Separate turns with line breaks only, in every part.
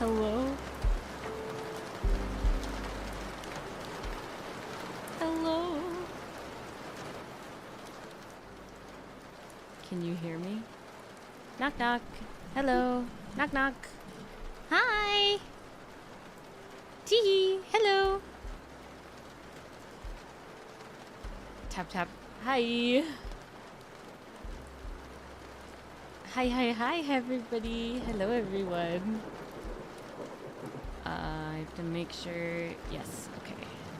Hello? Hello? Can you hear me? Knock knock. Hello. Knock knock. Hi. Tee. Hello. Tap tap. Hi. Hi everybody. Hello everyone. I have to make sure. Yes, okay.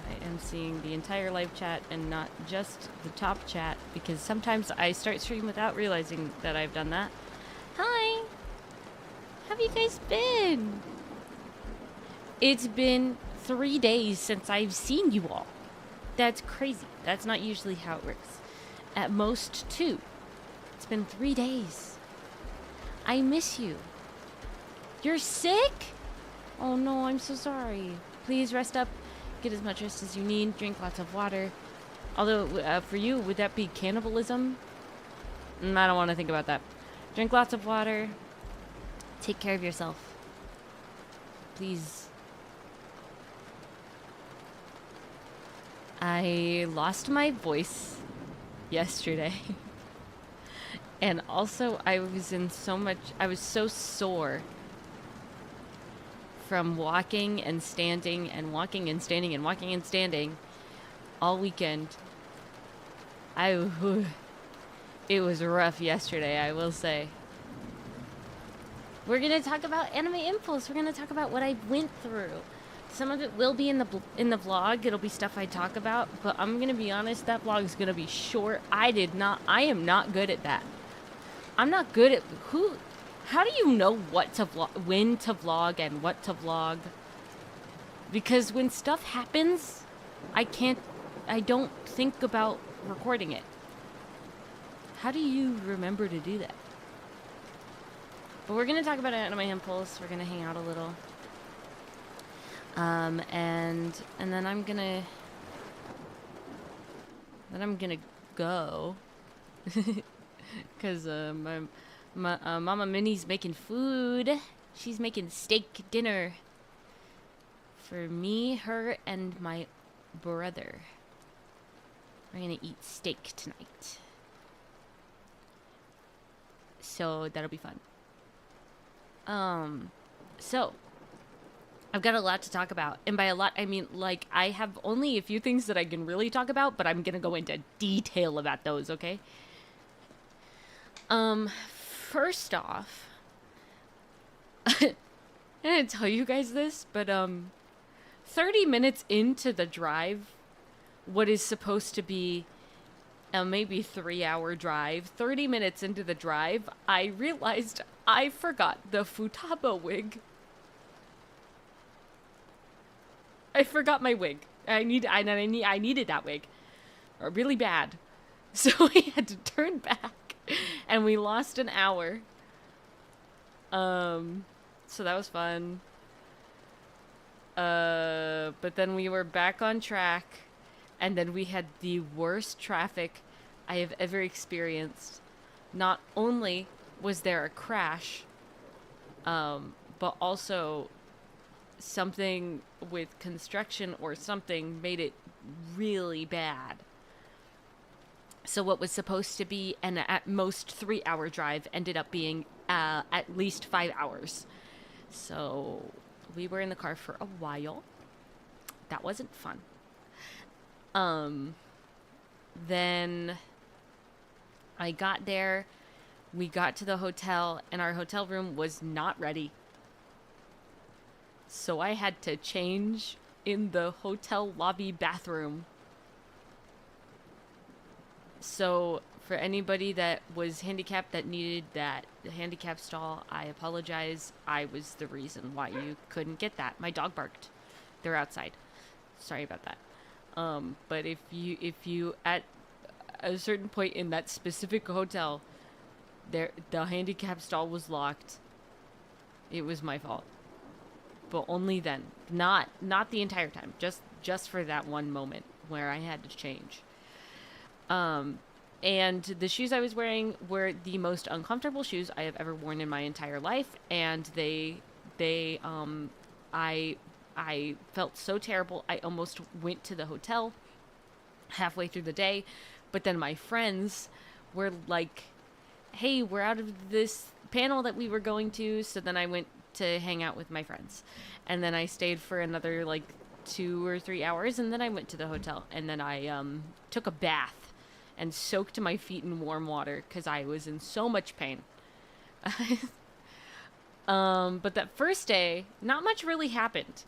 I am seeing the entire live chat and not just the top chat because sometimes I start stream without realizing that I've done that. Hi. How have you guys been? It's been 3 days since I've seen you all. That's crazy. That's not usually how it works. At most 2. It's been 3 days. I miss you. You're sick? Oh no, I'm so sorry. Please rest up. Get as much rest as you need. Drink lots of water. Although, for you, would that be cannibalism? I don't want to think about that. Drink lots of water. Take care of yourself. Please. I lost my voice yesterday. And also, I was so sore from walking and standing and walking and standing and walking and standing all weekend. It was rough yesterday, I will say. We're gonna talk about Anime Impulse. We're gonna talk about what I went through. Some of it will be in the vlog. It'll be stuff I talk about, but I'm gonna be honest, that vlog is gonna be short. I am not good at that. I'm not good at how do you know what to vlog, when to vlog and what to vlog? Because when stuff happens, I don't think about recording it. How do you remember to do that? But we're going to talk about Anime Impulse. We're going to hang out a little. And then I'm going to go. Because my Mama Minnie's making food. She's making steak dinner for me, her, and my brother. We're gonna eat steak tonight. So that'll be fun. So I've got a lot to talk about. And by a lot, I mean, like, I have only a few things that I can really talk about, but I'm gonna go into detail about those, okay? First off, I didn't tell you guys this, but 30 minutes into the drive, what is supposed to be a maybe 3-hour drive, 30 minutes into the drive, I realized I forgot the futaba wig. I forgot my wig. I needed that wig, really bad, so I had to turn back. And we lost an hour. So that was fun. But then we were back on track. And then we had the worst traffic I have ever experienced. Not only was there a crash, but also something with construction or something made it really bad. So what was supposed to be an at most 3-hour drive ended up being at least 5 hours. So we were in the car for a while. That wasn't fun. Then I got there. We got to the hotel, and our hotel room was not ready. So I had to change in the hotel lobby bathroom. So for anybody that was handicapped that needed that handicap stall, I apologize. I was the reason why you couldn't get that. My dog barked. They're outside. Sorry about that. But if you at a certain point in that specific hotel, the handicap stall was locked, it was my fault. But only then. Not the entire time. Just for that one moment where I had to change. And the shoes I was wearing were the most uncomfortable shoes I have ever worn in my entire life, and they They I felt so terrible. I almost went to the hotel halfway through the day, but then my friends were like, "Hey, we're out of this panel that we were going to." So then I went to hang out with my friends. And then I stayed for another like 2 or 3 hours, and then I went to the hotel, and then I took a bath and soaked my feet in warm water cuz I was in so much pain. But that first day, not much really happened.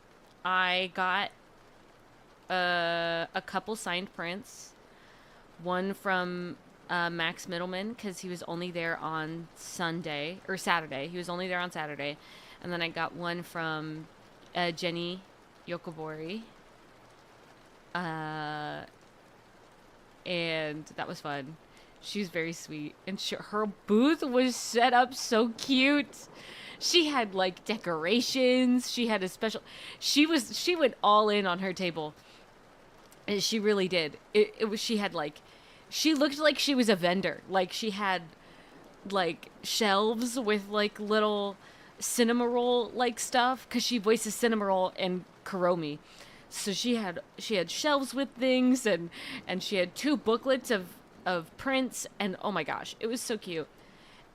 I got a couple signed prints. One from Max Middleman because he was only there on Sunday or Saturday. He was only there on Saturday, and then I got one from Jenny Yokobori, and that was fun. She's very sweet, and her booth was set up so cute. She had like decorations. She had a special. She went all in on her table. And she really did. It was. She had like. She looked like she was a vendor. Like she had like shelves with like little cinema roll like stuff because she voices cinema roll and Kuromi. So she had shelves with things, and she had 2 booklets of prints, and oh my gosh, it was so cute.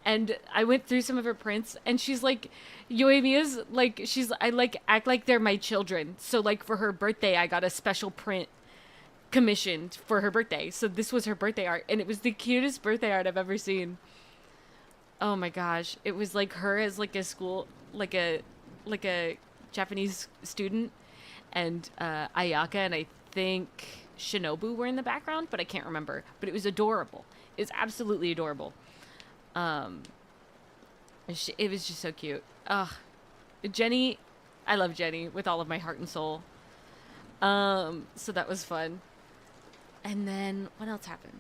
And I went through some of her prints, and she's like, Yoemiya's like, I like act like they're my children. So like for her birthday, I got a special print commissioned for her birthday. So this was her birthday art, and it was the cutest birthday art I've ever seen. Oh my gosh, it was like her as like a school, like a Japanese student, and Ayaka and I think Shinobu were in the background, but I can't remember. But it was adorable. It's absolutely adorable. It was just so cute. Ugh, Jenny, I love Jenny with all of my heart and soul. So that was fun. And then what else happened?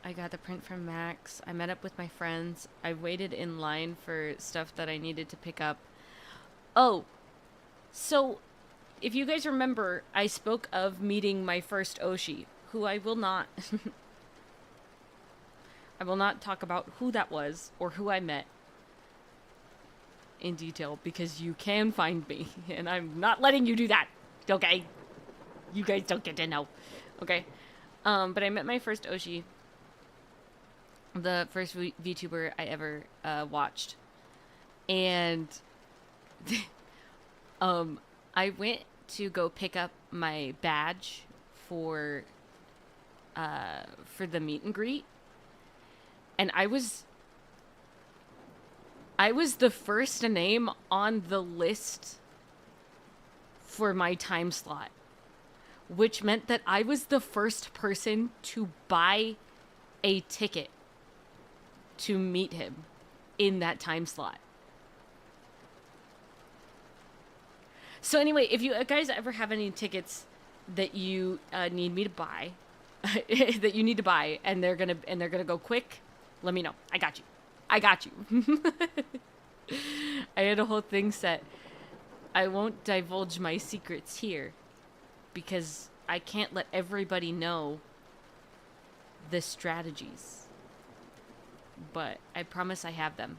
I got the print from Max. I met up with my friends. I waited in line for stuff that I needed to pick up. Oh, so if you guys remember, I spoke of meeting my first Oshi, who I will not I will not talk about who that was or who I met in detail because you can find me, and I'm not letting you do that. Okay? You guys don't get to know. Okay? But I met my first Oshi, the first VTuber I ever watched. And I went to go pick up my badge for the meet and greet. And I was the first name on the list for my time slot, which meant that I was the first person to buy a ticket to meet him in that time slot. So anyway, if you guys ever have any tickets that you need me to buy, that you need to buy, and they're gonna go quick, let me know. I got you. I had a whole thing set. I won't divulge my secrets here because I can't let everybody know the strategies. But I promise I have them.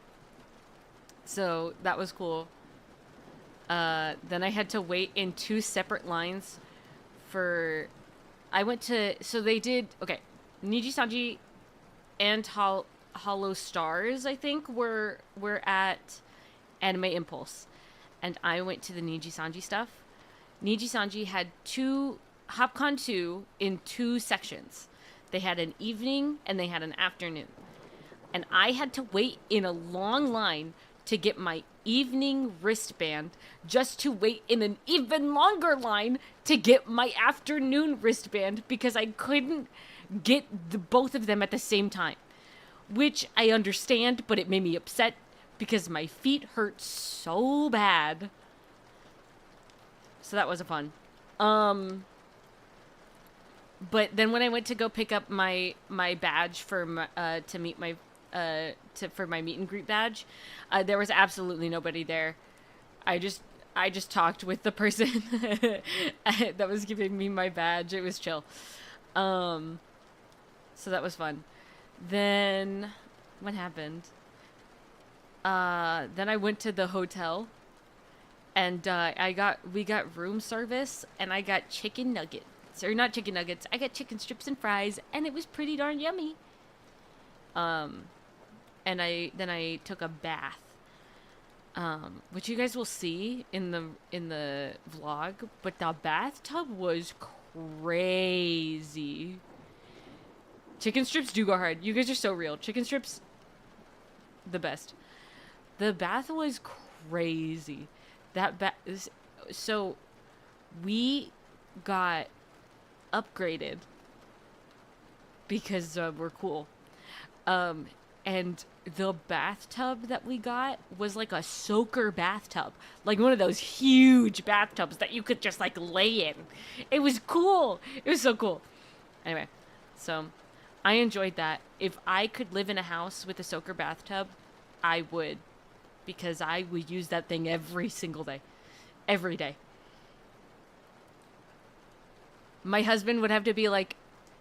So that was cool. Then I had to wait in 2 separate lines for... I went to... So they did... Okay. Niji-sanji and Hollow Stars, I think, were at Anime Impulse. And I went to the Niji-sanji stuff. Niji-sanji had HopCon 2 in 2 sections. They had an evening and they had an afternoon. And I had to wait in a long line to get my evening wristband just to wait in an even longer line to get my afternoon wristband because I couldn't get both of them at the same time. Which I understand, but it made me upset because my feet hurt so bad. So that wasn't fun. But then when I went to go pick up my badge for to meet my for my meet and greet badge, there was absolutely nobody there. I just talked with the person that was giving me my badge. It was chill. So that was fun. Then what happened? Then I went to the hotel And we got room service, and I got chicken nuggets, or not chicken nuggets. I got chicken strips and fries, and it was pretty darn yummy. And I took a bath, which you guys will see in the vlog. But the bathtub was crazy. Chicken strips do go hard. You guys are so real. Chicken strips, the best. The bath was crazy. So we got upgraded because we're cool. And the bathtub that we got was like a soaker bathtub. Like one of those huge bathtubs that you could just like lay in. It was cool. It was so cool. Anyway, so I enjoyed that. If I could live in a house with a soaker bathtub, I would. Because I would use that thing every single day. Every day. My husband would have to be like,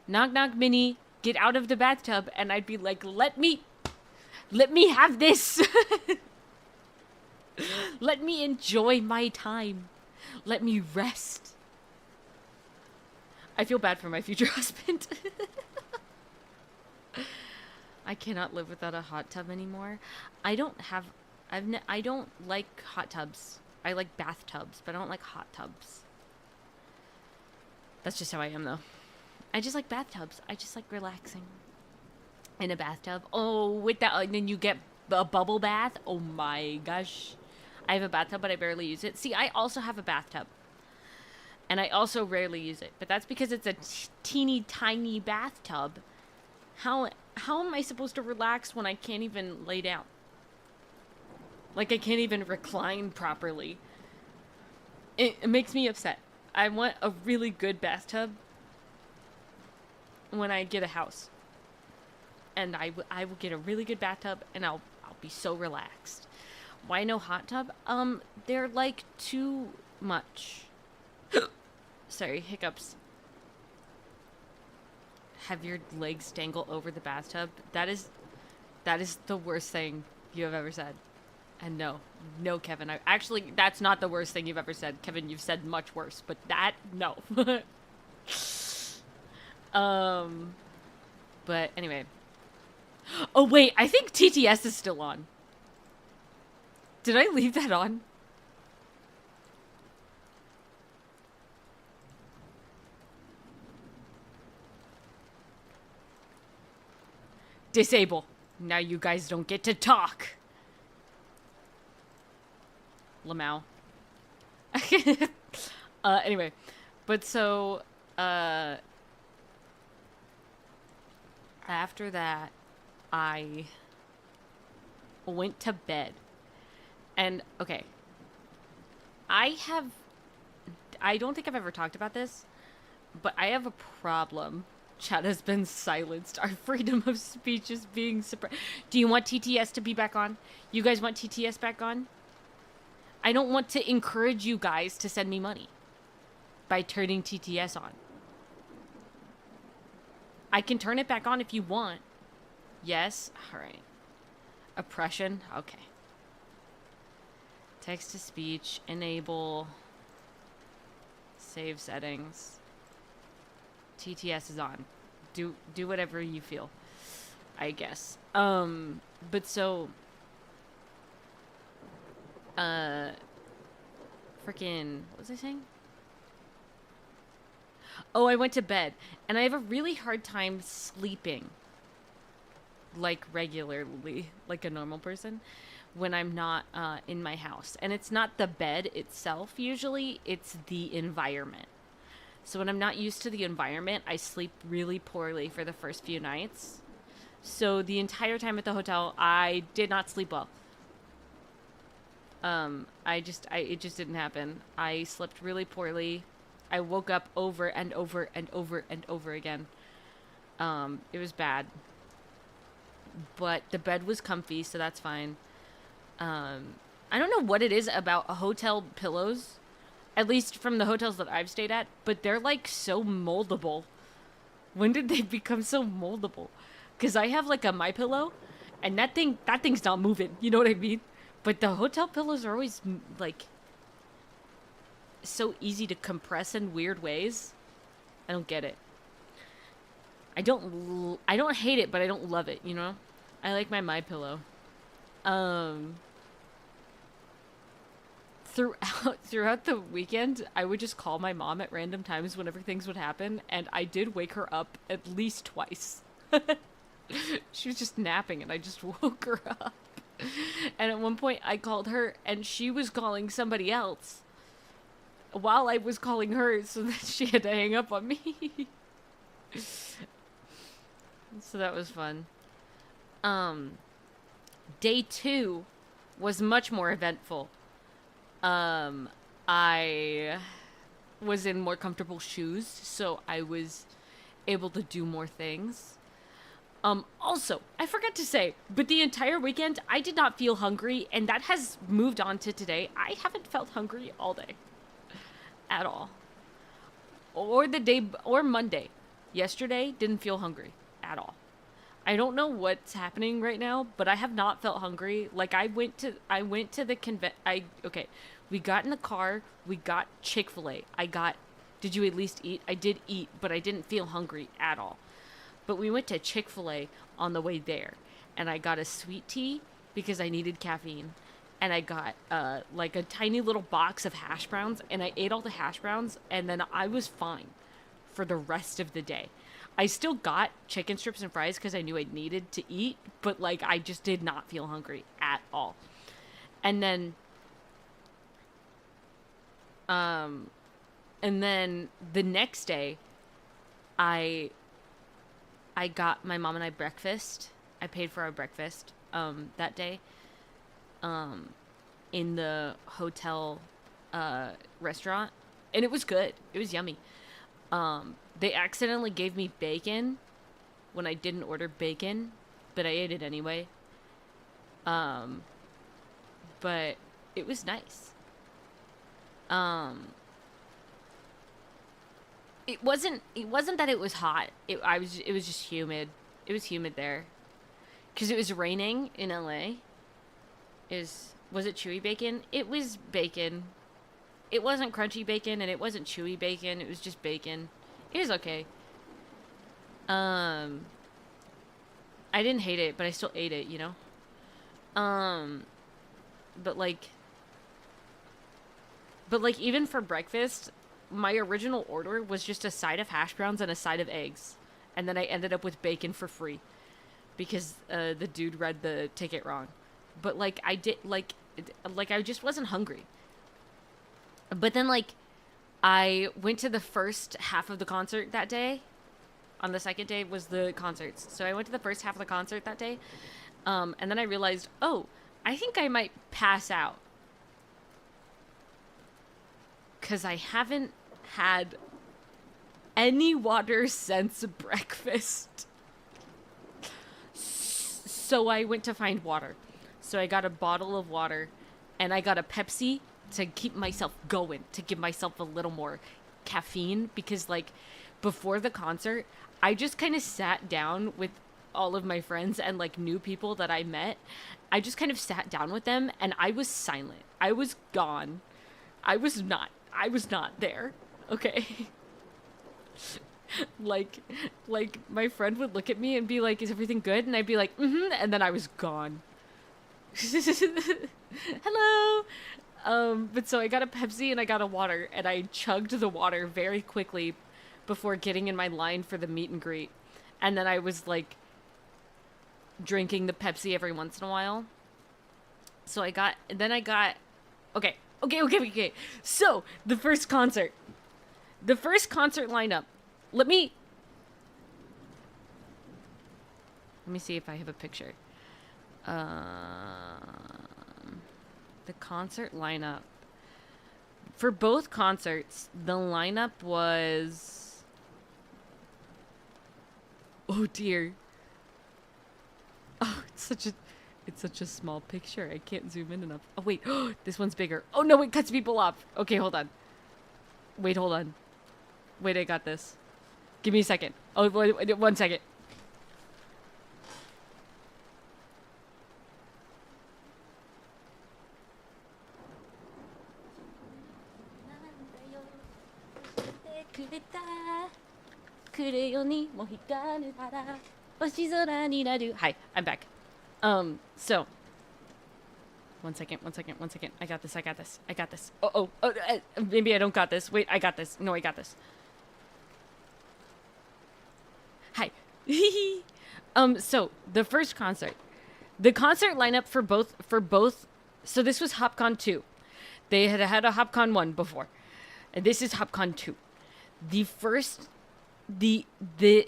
knock knock Minnie, get out of the bathtub. And I'd be like, let me have this. Let me enjoy my time. Let me rest. I feel bad for my future husband. I cannot live without a hot tub anymore. I don't like hot tubs. I like bathtubs, but I don't like hot tubs. That's just how I am, though. I just like bathtubs. I just like relaxing in a bathtub. Oh, with that, and then you get a bubble bath. Oh my gosh. I have a bathtub, but I barely use it. See, I also have a bathtub. And I also rarely use it. But that's because it's a teeny tiny bathtub. How am I supposed to relax when I can't even lay down? Like, I can't even recline properly. It makes me upset. I want a really good bathtub when I get a house. And I will get a really good bathtub, and I'll be so relaxed. Why no hot tub? They're, like, too much. Sorry, hiccups. Have your legs dangle over the bathtub? That is the worst thing you have ever said. And no, Kevin. Actually, that's not the worst thing you've ever said. Kevin, you've said much worse, but that, no. But anyway. Oh, wait, I think TTS is still on. Did I leave that on? Disable. Now you guys don't get to talk. Lamau. Anyway, but so, after that, I went to bed. And, okay. I don't think I've ever talked about this, but I have a problem. Chat has been silenced. Our freedom of speech is being suppressed. Do you want TTS to be back on? You guys want TTS back on? I don't want to encourage you guys to send me money by turning TTS on. I can turn it back on if you want. Yes? Alright. Oppression? Okay. Text to speech. Enable. Save settings. TTS is on. Do whatever you feel, I guess. But so, freaking, what was I saying? Oh, I went to bed, and I have a really hard time sleeping, like, regularly, like a normal person, when I'm not, in my house. And it's not the bed itself, usually, it's the environment. So when I'm not used to the environment, I sleep really poorly for the first few nights. So the entire time at the hotel, I did not sleep well. It just didn't happen. I slept really poorly. I woke up over and over and over and over again. It was bad. But the bed was comfy, so that's fine. I don't know what it is about hotel pillows. At least from the hotels that I've stayed at, but they're like so moldable. When did they become so moldable? Because I have like a MyPillow, and that thing's not moving. You know what I mean? But the hotel pillows are always like so easy to compress in weird ways. I don't get it. I don't hate it, but I don't love it, you know? I like my MyPillow. Um throughout the weekend, I would just call my mom at random times whenever things would happen, and I did wake her up at least twice. She was just napping and I just woke her up. And at one point I called her and she was calling somebody else while I was calling her, so that she had to hang up on me. So that was fun. Um, Day 2 was much more eventful. I was in more comfortable shoes, so I was able to do more things. Also, I forgot to say, but the entire weekend, I did not feel hungry, and that has moved on to today. I haven't felt hungry all day. At all. Or Monday. Yesterday, didn't feel hungry. At all. I don't know what's happening right now, but I have not felt hungry. Like, I went to the okay. We got in the car, we got Chick-fil-A. Did you at least eat? I did eat, but I didn't feel hungry at all. But we went to Chick-fil-A on the way there, and I got a sweet tea because I needed caffeine. And I got like a tiny little box of hash browns, and I ate all the hash browns, and then I was fine for the rest of the day. I still got chicken strips and fries because I knew I needed to eat, but like I just did not feel hungry at all. And then the next day, I got my mom and I breakfast. I paid for our breakfast that day in the hotel restaurant, and it was good. It was yummy. They accidentally gave me bacon when I didn't order bacon, but I ate it anyway. But it was nice. It wasn't that it was hot. It was just humid. It was humid there. Cuz it was raining in LA. Was it chewy bacon? It was bacon. It wasn't crunchy bacon and it wasn't chewy bacon. It was just bacon. It was okay. I didn't hate it, but I still ate it, you know? But like even for breakfast, my original order was just a side of hash browns and a side of eggs. And then I ended up with bacon for free because the dude read the ticket wrong. But like I did like I just wasn't hungry. But then like I went to the first half of the concert that day. On the second day was the concerts. So I went to the first half of the concert that day. And then I realized, oh, I think I might pass out. Because I haven't had any water since breakfast. So I went to find water. So I got a bottle of water and I got a Pepsi to keep myself going, to give myself a little more caffeine, because like before the concert, I just kind of sat down with all of my friends and like new people that I met. I just kind of sat down with them and I was silent. I was gone. I was not there. Okay. like my friend would look at me and be like, "Is everything good?" And I'd be like, "Mm-hmm," and then I was gone. Hello. But so I got a Pepsi and I got a water, and I chugged the water very quickly before getting in my line for the meet and greet. And then I was like drinking the Pepsi every once in a while. So I got okay. So the first concert lineup. Let me see if I have a picture. The concert lineup. For both concerts, the lineup was... Oh dear. Oh, it's such a small picture. I can't zoom in enough. Oh wait, this one's bigger. Oh no, it cuts people off. Okay, hold on. Wait, I got this. Give me a second. Oh, wait, 1 second. Hi, I'm back. So one second. I got this. Maybe I don't got this. Wait, I got this. No, I got this. Hi. So the first concert. The concert lineup for both so this was HopCon 2. They had a HopCon 1 before. And this is HopCon 2. The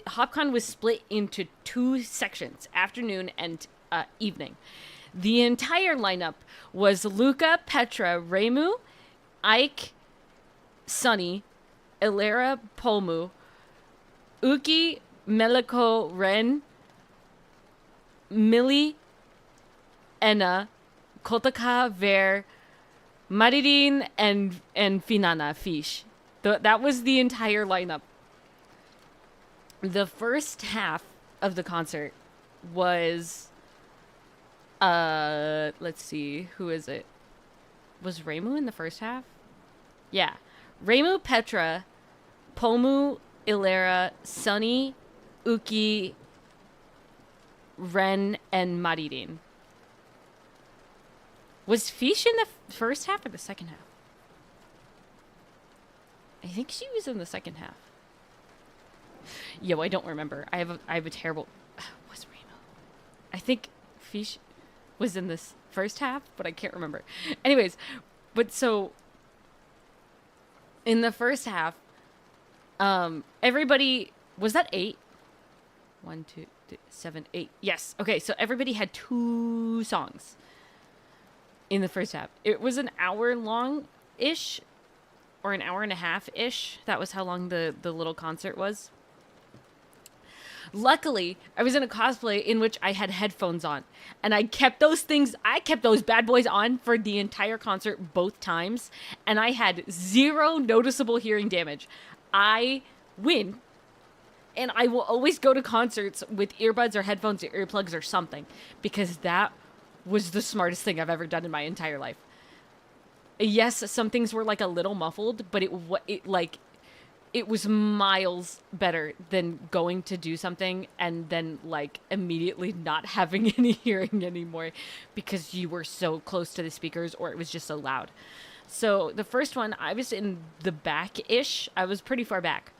HopCon was split into 2 sections, afternoon and evening. The entire lineup was Luca, Petra, Remu, Ike, Sunny, Ilera, Polmu, Uki, Meliko, Ren, Millie, Enna, Kotaka, Ver, Maririn, and Finana, Fish. That was the entire lineup. The first half of the concert was let's see, who is it? Was Remu in the first half? Yeah. Remu, Petra, Pomu, Ilera, Sunny, Uki, Ren, and Maririn. Was Fish in the first half or the second half? I think she was in the second half. Yo, I don't remember. I have a terrible... Was Remo? I think Fish was in this first half, but I can't remember. Anyways, but so... In the first half, everybody... Was that 8? 1, 2, 3, 7, 8. Yes. Okay, so everybody had 2 songs in the first half. It was an hour long-ish, or an hour and a half-ish. That was how long the little concert was. Luckily, I was in a cosplay in which I had headphones on, and I kept those bad boys on for the entire concert both times, and I had 0 noticeable hearing damage. I win, and I will always go to concerts with earbuds or headphones or earplugs or something, because that was the smartest thing I've ever done in my entire life. Yes, some things were like a little muffled, but it was miles better than going to do something and then like immediately not having any hearing anymore because you were so close to the speakers or it was just so loud. So the first one, I was in the back-ish. I was pretty far back.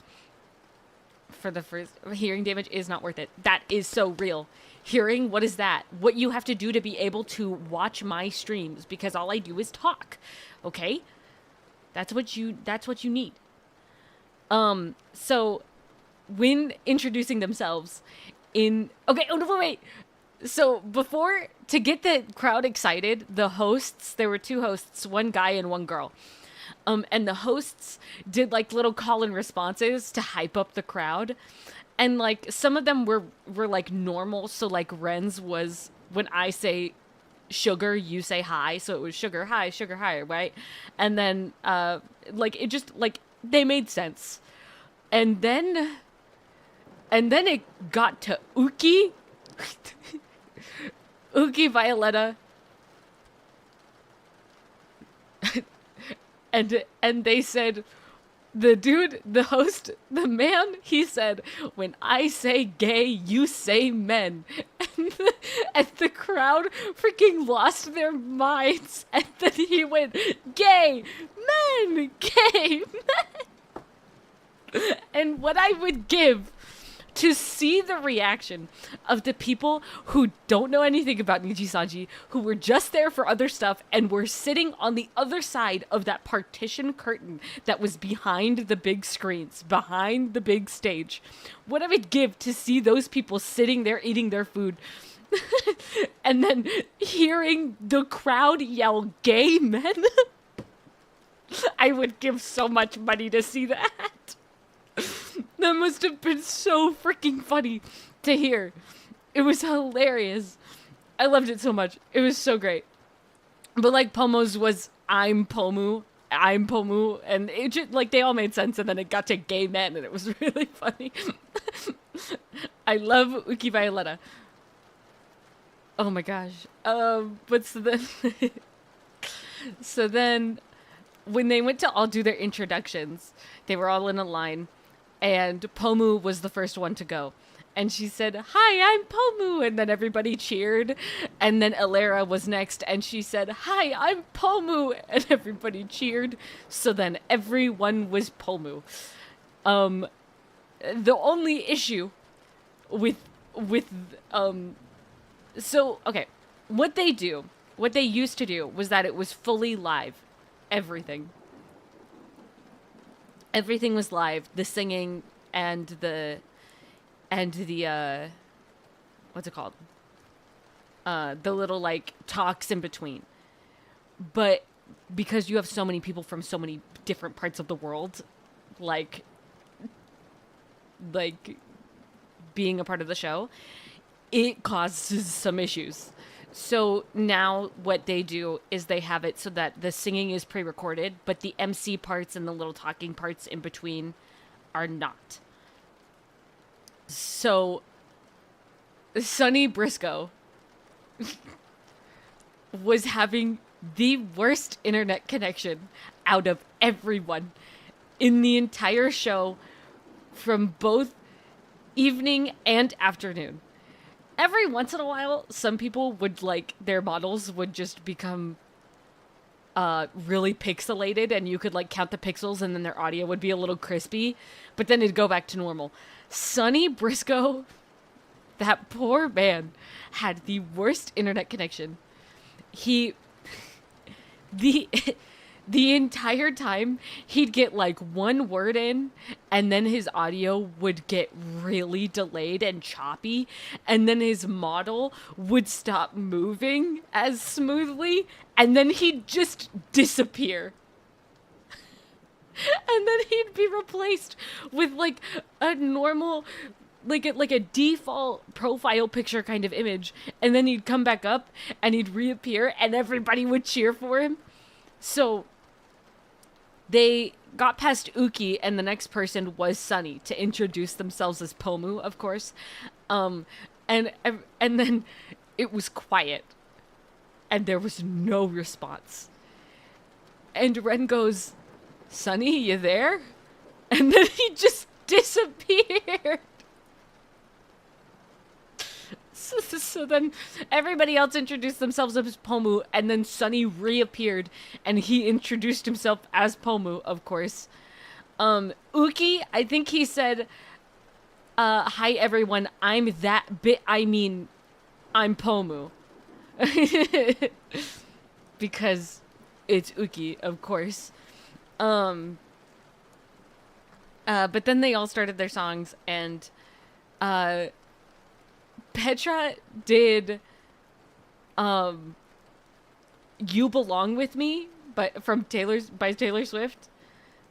For the first, hearing damage is not worth it. That is so real. Hearing, what is that? What you have to do to be able to watch my streams, because all I do is talk. Okay? That's what you need. So when introducing themselves wait. So before, to get the crowd excited, the hosts, there were 2 hosts, one guy and one girl. And the hosts did like little call and responses to hype up the crowd. And like some of them were like normal. So like Ren's was, when I say sugar, you say hi. So it was sugar, hi, right? And then like it just like they made sense. And then it got to Uki. Uki, Violetta. And they said, the host, the man, he said, when I say gay, you say men. And the crowd freaking lost their minds. And then he went, gay men. And what I would give to see the reaction of the people who don't know anything about Nijisanji, who were just there for other stuff and were sitting on the other side of that partition curtain that was behind the big screens, behind the big stage. What I would give to see those people sitting there eating their food and then hearing the crowd yell gay men. I would give so much money to see that. That must have been so freaking funny to hear. It was hilarious. I loved it so much. It was so great. But like Pomo's was I'm Pomu, and it just like they all made sense, and then it got to gay men, and it was really funny. I love Uki Violetta. Oh my gosh. But so then when they went to all do their introductions, they were all in a line, and Pomu was the first one to go. And she said, "Hi, I'm Pomu," and then everybody cheered. And then Alara was next, and she said, "Hi, I'm Pomu," and everybody cheered. So then everyone was Pomu. The only issue with so okay, what they used to do was that it was fully live. Everything was live. The singing and the what's it called? The little like talks in between. But because you have so many people from so many different parts of the world, like being a part of the show, it causes some issues. So now what they do is they have it so that the singing is pre-recorded, but the MC parts and the little talking parts in between are not. So Sonny Briscoe was having the worst internet connection out of everyone in the entire show from both evening and afternoon. Every once in a while, some people would their models would just become really pixelated, and you could count the pixels, and then their audio would be a little crispy, but then it'd go back to normal. Sonny Briscoe, that poor man, had the worst internet connection. The entire time, he'd get one word in, and then his audio would get really delayed and choppy, and then his model would stop moving as smoothly, and then he'd just disappear. And then he'd be replaced with a normal, a default profile picture kind of image, and then he'd come back up, and he'd reappear, and everybody would cheer for him. So they got past Uki, and the next person was Sunny to introduce themselves as Pomu, of course. And then it was quiet, and there was no response. And Ren goes, "Sunny, you there?" And then he just disappeared. So then everybody else introduced themselves as Pomu, and then Sunny reappeared, and he introduced himself as Pomu, of course. Uki, I think he said, "Hi everyone, I'm Pomu." Because it's Uki, of course. But then they all started their songs, and Petra did "You Belong With Me" by Taylor Swift.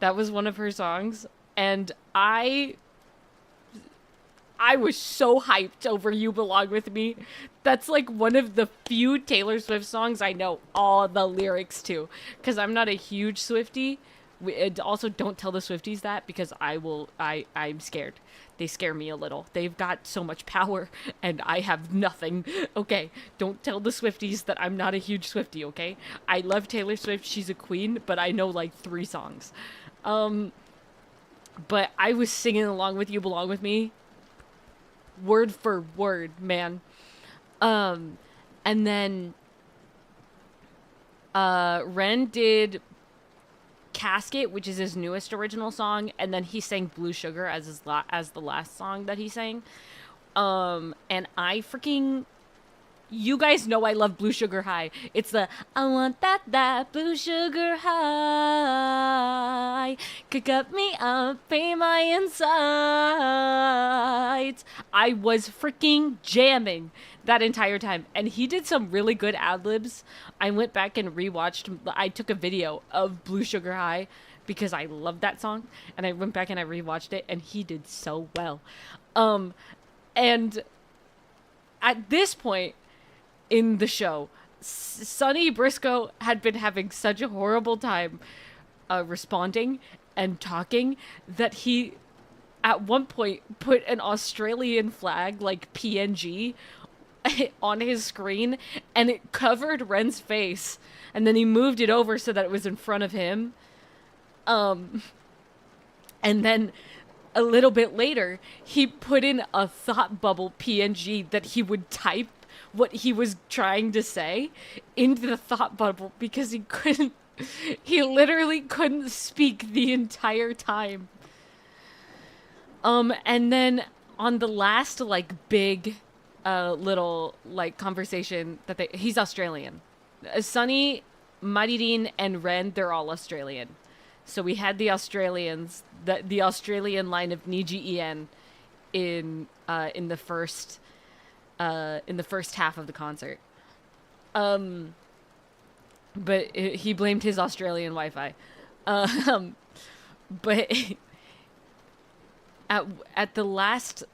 That was one of her songs, and I was so hyped over "You Belong With Me." That's one of the few Taylor Swift songs I know all the lyrics to, because I'm not a huge Swiftie. Also, don't tell the Swifties that, because I'm scared. They scare me a little. They've got so much power, and I have nothing. Okay, don't tell the Swifties that I'm not a huge Swiftie, okay? I love Taylor Swift. She's a queen, but I know 3 songs. But I was singing along with "You Belong With Me" word for word, man. And then Ren did "Casket," which is his newest original song, and then he sang "Blue Sugar" as the last song that he sang. And you guys know I love "Blue Sugar High." It's the "I want that blue sugar high, cook up me up, pain my insides." I was freaking jamming that entire time, and he did some really good ad-libs. I went back and I took a video of "Blue Sugar High" because I love that song, and I went back and I rewatched it, and he did so well. And at this point in the show, Sonny Briscoe had been having such a horrible time responding and talking that he at one point put an Australian flag, PNG, on his screen, and it covered Ren's face, and then he moved it over so that it was in front of him, Um, and then a little bit later, he put in a thought bubble PNG that he would type what he was trying to say into the thought bubble because he literally couldn't speak the entire time. And then on the last like big little like conversation that he's Australian. Sunny, Maridin, and Ren, they're all Australian. So we had the Australians, the Australian line of Niji En in the first half of the concert. But he blamed his Australian Wi-Fi. But at the last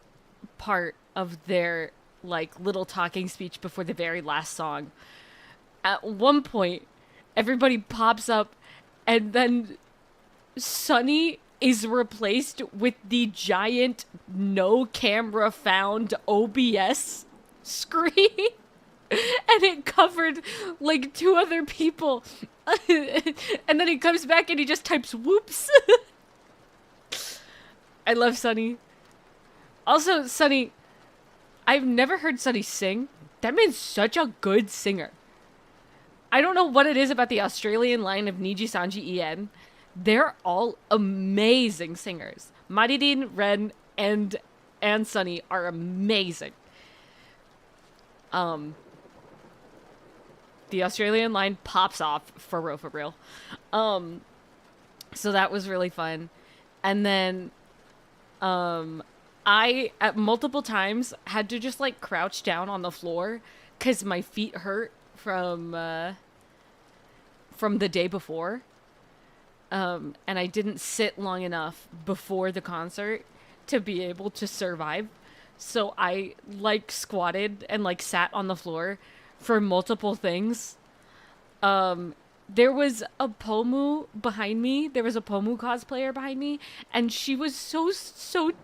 part of their like little talking speech before the very last song, at one point everybody pops up and then Sunny is replaced with the giant no camera found OBS screen. And it covered like two other people. And then he comes back and he just types whoops. I love Sunny. Also, Sunny, I've never heard Sunny sing. That man's such a good singer. I don't know what it is about the Australian line of Niji, Sanji, En. They're all amazing singers. Maridin, Ren, and Sunny are amazing. The Australian line pops off for real. So that was really fun. And then I at multiple times had to just like crouch down on the floor because my feet hurt from the day before. And I didn't sit long enough before the concert to be able to survive. So I like squatted and like sat on the floor for multiple things. There was a Pomu behind me. There was a Pomu cosplayer behind me, and she was so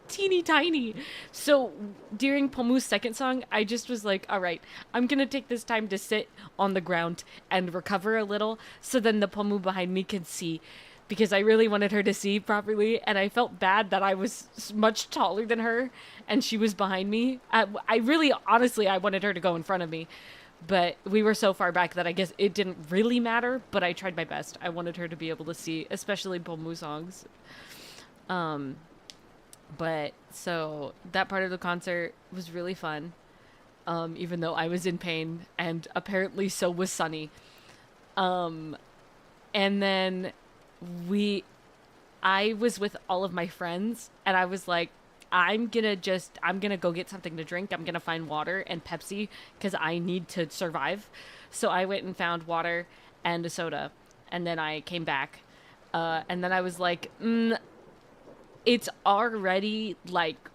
teeny tiny. So during Pomu's second song, I just was like, all right, I'm going to take this time to sit on the ground and recover a little so then the Pomu behind me can see, because I really wanted her to see properly, and I felt bad that I was much taller than her and she was behind me. I really, honestly, I wanted her to go in front of me. But we were so far back that I guess it didn't really matter, but I tried my best. I wanted her to be able to see, especially Pomu songs. But so that part of the concert was really fun. Even though I was in pain, and apparently so was Sunny. And then I was with all of my friends, and I was like, I'm gonna go get something to drink. I'm gonna find water and Pepsi because I need to survive. So I went and found water and a soda, and then I came back. And then I was like, it's already like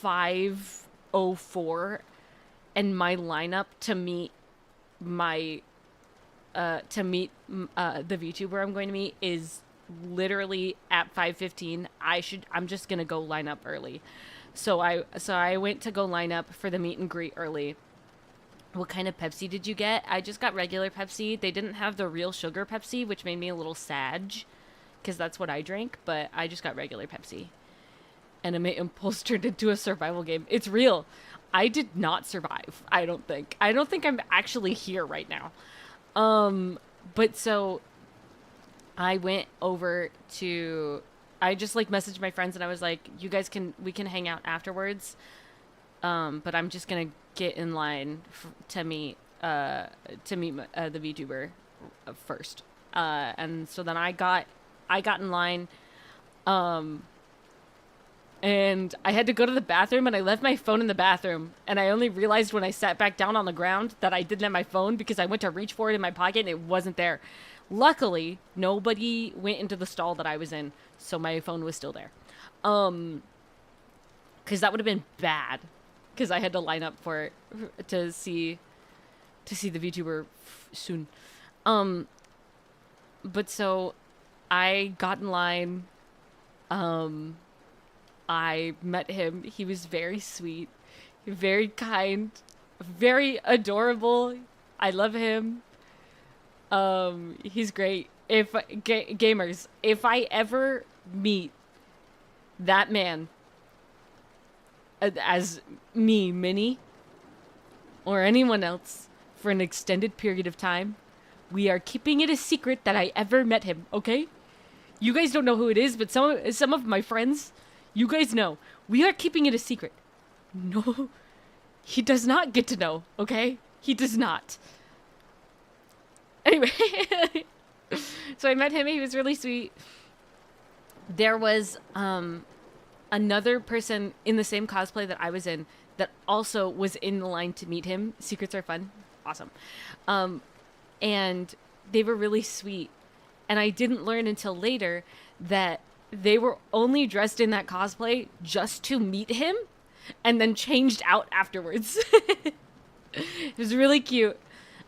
5:04, and my lineup to meet the VTuber I'm going to meet is literally at 5:15. I'm just gonna go line up early. So I went to go line up for the meet and greet early. What kind of Pepsi did you get? I just got regular Pepsi. They didn't have the real sugar Pepsi, which made me a little sad because that's what I drank, but I just got regular Pepsi. Anime Impulse turned into a survival game. It's real. I did not survive. I don't think I'm actually here right now. But so I went over to, I just like messaged my friends and I was like, we can hang out afterwards. But I'm just going to get in line to meet the VTuber first. And so then I got in line, and I had to go to the bathroom, and I left my phone in the bathroom, and I only realized when I sat back down on the ground that I didn't have my phone because I went to reach for it in my pocket and it wasn't there. Luckily, nobody went into the stall that I was in, so my phone was still there. Because that would have been bad, because I had to line up for it to see the VTuber soon. But so I got in line. I met him. He was very sweet, very kind, very adorable. I love him. He's great. if gamers, if I ever meet that man as me, Minnie, or anyone else for an extended period of time, we are keeping it a secret that I ever met him, okay? You guys don't know who it is, but some of my friends, you guys know. We are keeping it a secret. No, he does not get to know, okay? He does not. Anyway, so I met him. He was really sweet. There was another person in the same cosplay that I was in that also was in the line to meet him. Secrets are fun. Awesome. And they were really sweet. And I didn't learn until later that they were only dressed in that cosplay just to meet him and then changed out afterwards. It was really cute.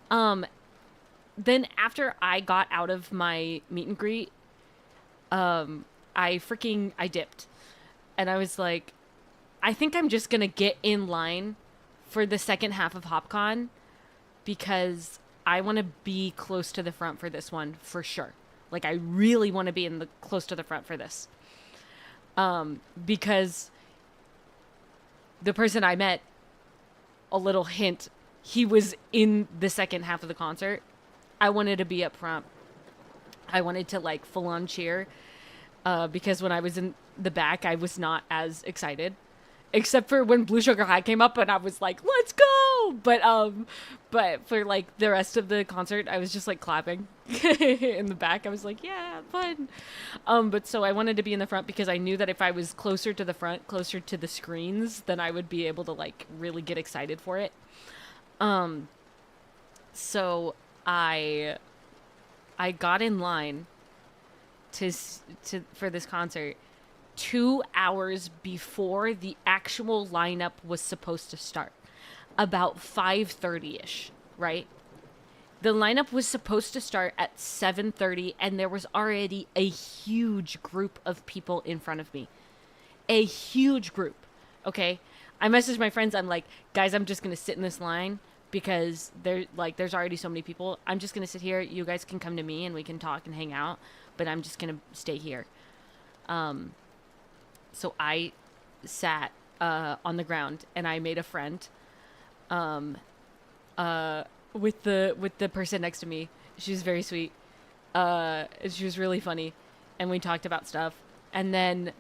Then after I got out of my meet and greet, I dipped. And I was like, I think I'm just going to get in line for the second half of HopCon because I want to be close to the front for this one for sure. Like, I really want to be close to the front for this. Because the person I met, a little hint, he was in the second half of the concert. I wanted to be up front. I wanted to, like, full on cheer. Because when I was in the back, I was not as excited. Except for when Blue Sugar High came up and I was like, let's go! But for, like, the rest of the concert, I was just, like, clapping in the back. I was like, yeah, fun. But so I wanted to be in the front because I knew that if I was closer to the front, closer to the screens, then I would be able to, like, really get excited for it. So I got in line for this concert 2 hours before the actual lineup was supposed to start, about 5:30ish, right? The lineup was supposed to start at 7:30 and there was already a huge group of people in front of me. A huge group. Okay? I messaged my friends. I'm like, guys, I'm just going to sit in this line because there's already so many people. I'm just going to sit here. You guys can come to me and we can talk and hang out, but I'm just going to stay here. So I sat on the ground and I made a friend with the person next to me. She was very sweet. She was really funny and we talked about stuff. And then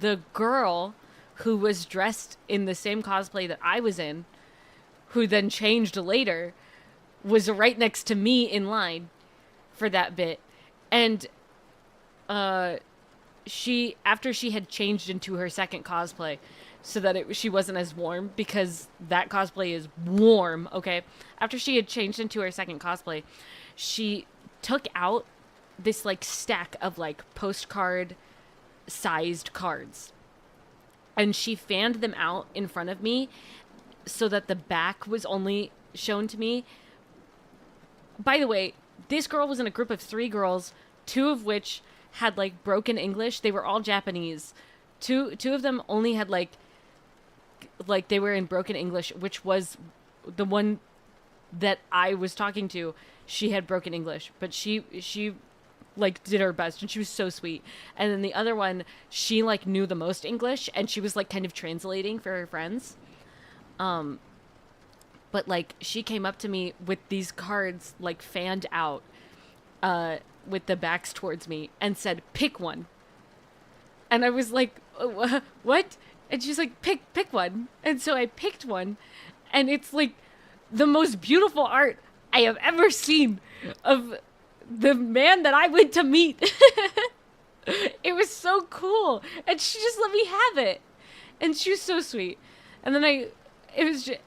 the girl who was dressed in the same cosplay that I was in, who then changed later, was right next to me in line for that bit. And after she had changed into her second cosplay so that she wasn't as warm, because that cosplay is warm, okay? After she had changed into her second cosplay, she took out this, like, stack of, like, postcard sized cards. And she fanned them out in front of me so that the back was only shown to me. By the way, this girl was in a group of 3 girls, 2 of which had, like, broken English. They were all Japanese. Two of them only had, like they were in broken English, which was the one that I was talking to. She had broken English, but she like did her best and she was so sweet. And then the other one, she like knew the most English and she was like kind of translating for her friends. But like she came up to me with these cards like fanned out with the backs towards me and said, pick one. And I was like, what? And she's like, pick one. And so I picked one, and it's like the most beautiful art I have ever seen of the man that I went to meet. It was so cool. And she just let me have it. And she was so sweet. And then it was just,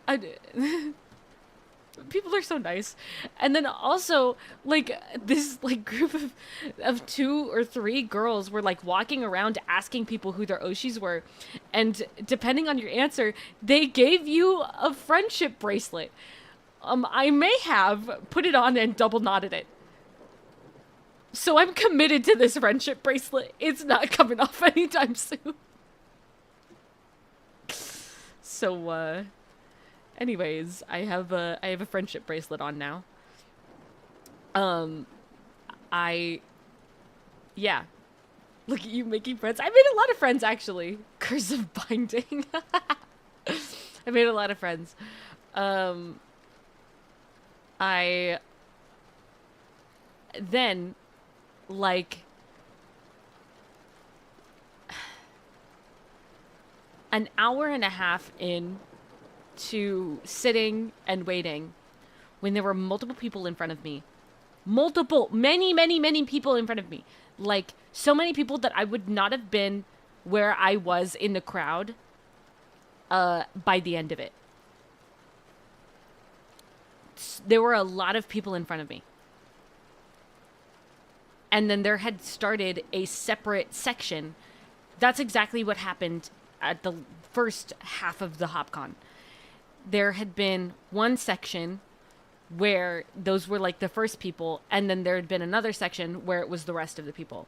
people are so nice. And then also, like, this, like, group of 2 or 3 girls were, like, walking around asking people who their Oshis were. And depending on your answer, they gave you a friendship bracelet. I may have put it on and double knotted it. So I'm committed to this friendship bracelet. It's not coming off anytime soon. So, anyways, I have a friendship bracelet on now. I Yeah. Look at you making friends. I made a lot of friends, actually. Curse of binding. I made a lot of friends. I then, like, an hour and a half in to sitting and waiting, when there were multiple people in front of me, many people in front of me, like, so many people that I would not have been where I was in the crowd by the end of it. There were a lot of people in front of me. And then there had started a separate section. That's exactly what happened at the first half of the HopCon. There had been one section where those were like the first people, and then there had been another section where it was the rest of the people.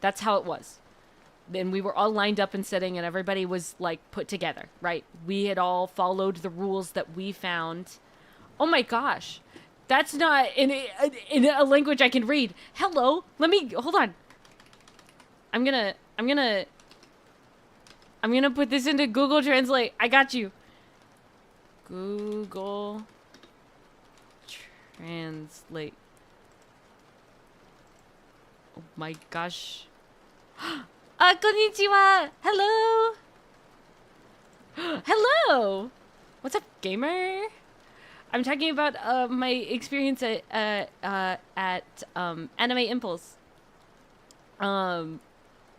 That's how it was. Then we were all lined up and sitting, and everybody was like put together, right? We had all followed the rules that we found. Oh my gosh. That's not in a language I can read. Hello. Hold on. I'm gonna put this into Google Translate. I got you. Google Translate. Oh my gosh. Konnichiwa. Hello. Hello. What's up, gamer? I'm talking about my experience at Anime Impulse.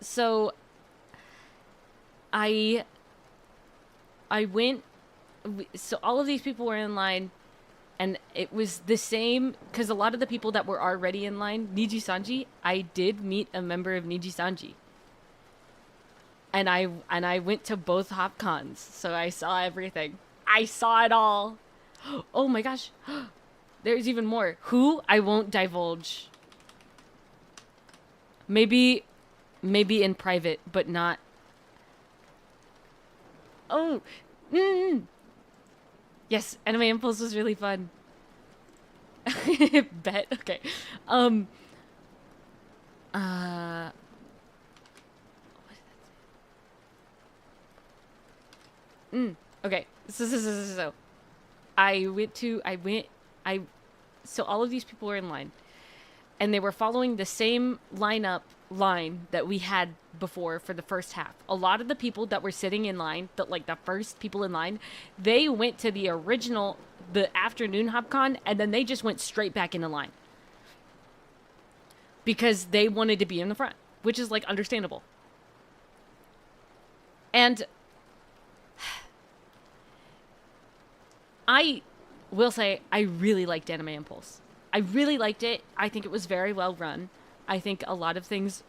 So I went. So all of these people were in line, and it was the same because a lot of the people that were already in line, Niji Sanji, I did meet a member of Niji Sanji. And I went to both HopCons, so I saw everything. I saw it all. Oh my gosh. There's even more. Who? I won't divulge. Maybe in private, but not. Oh. Yes, Anime Impulse was really fun. Bet. Okay. Okay. So so all of these people were in line, and they were following the same line that we had before for the first half. A lot of the people that were sitting in line, the first people in line, they went to the afternoon HopCon, and then they just went straight back into line because they wanted to be in the front, which is like understandable. And I will say I really liked Anime Impulse. I really liked it. I think it was very well run. I think a lot of things,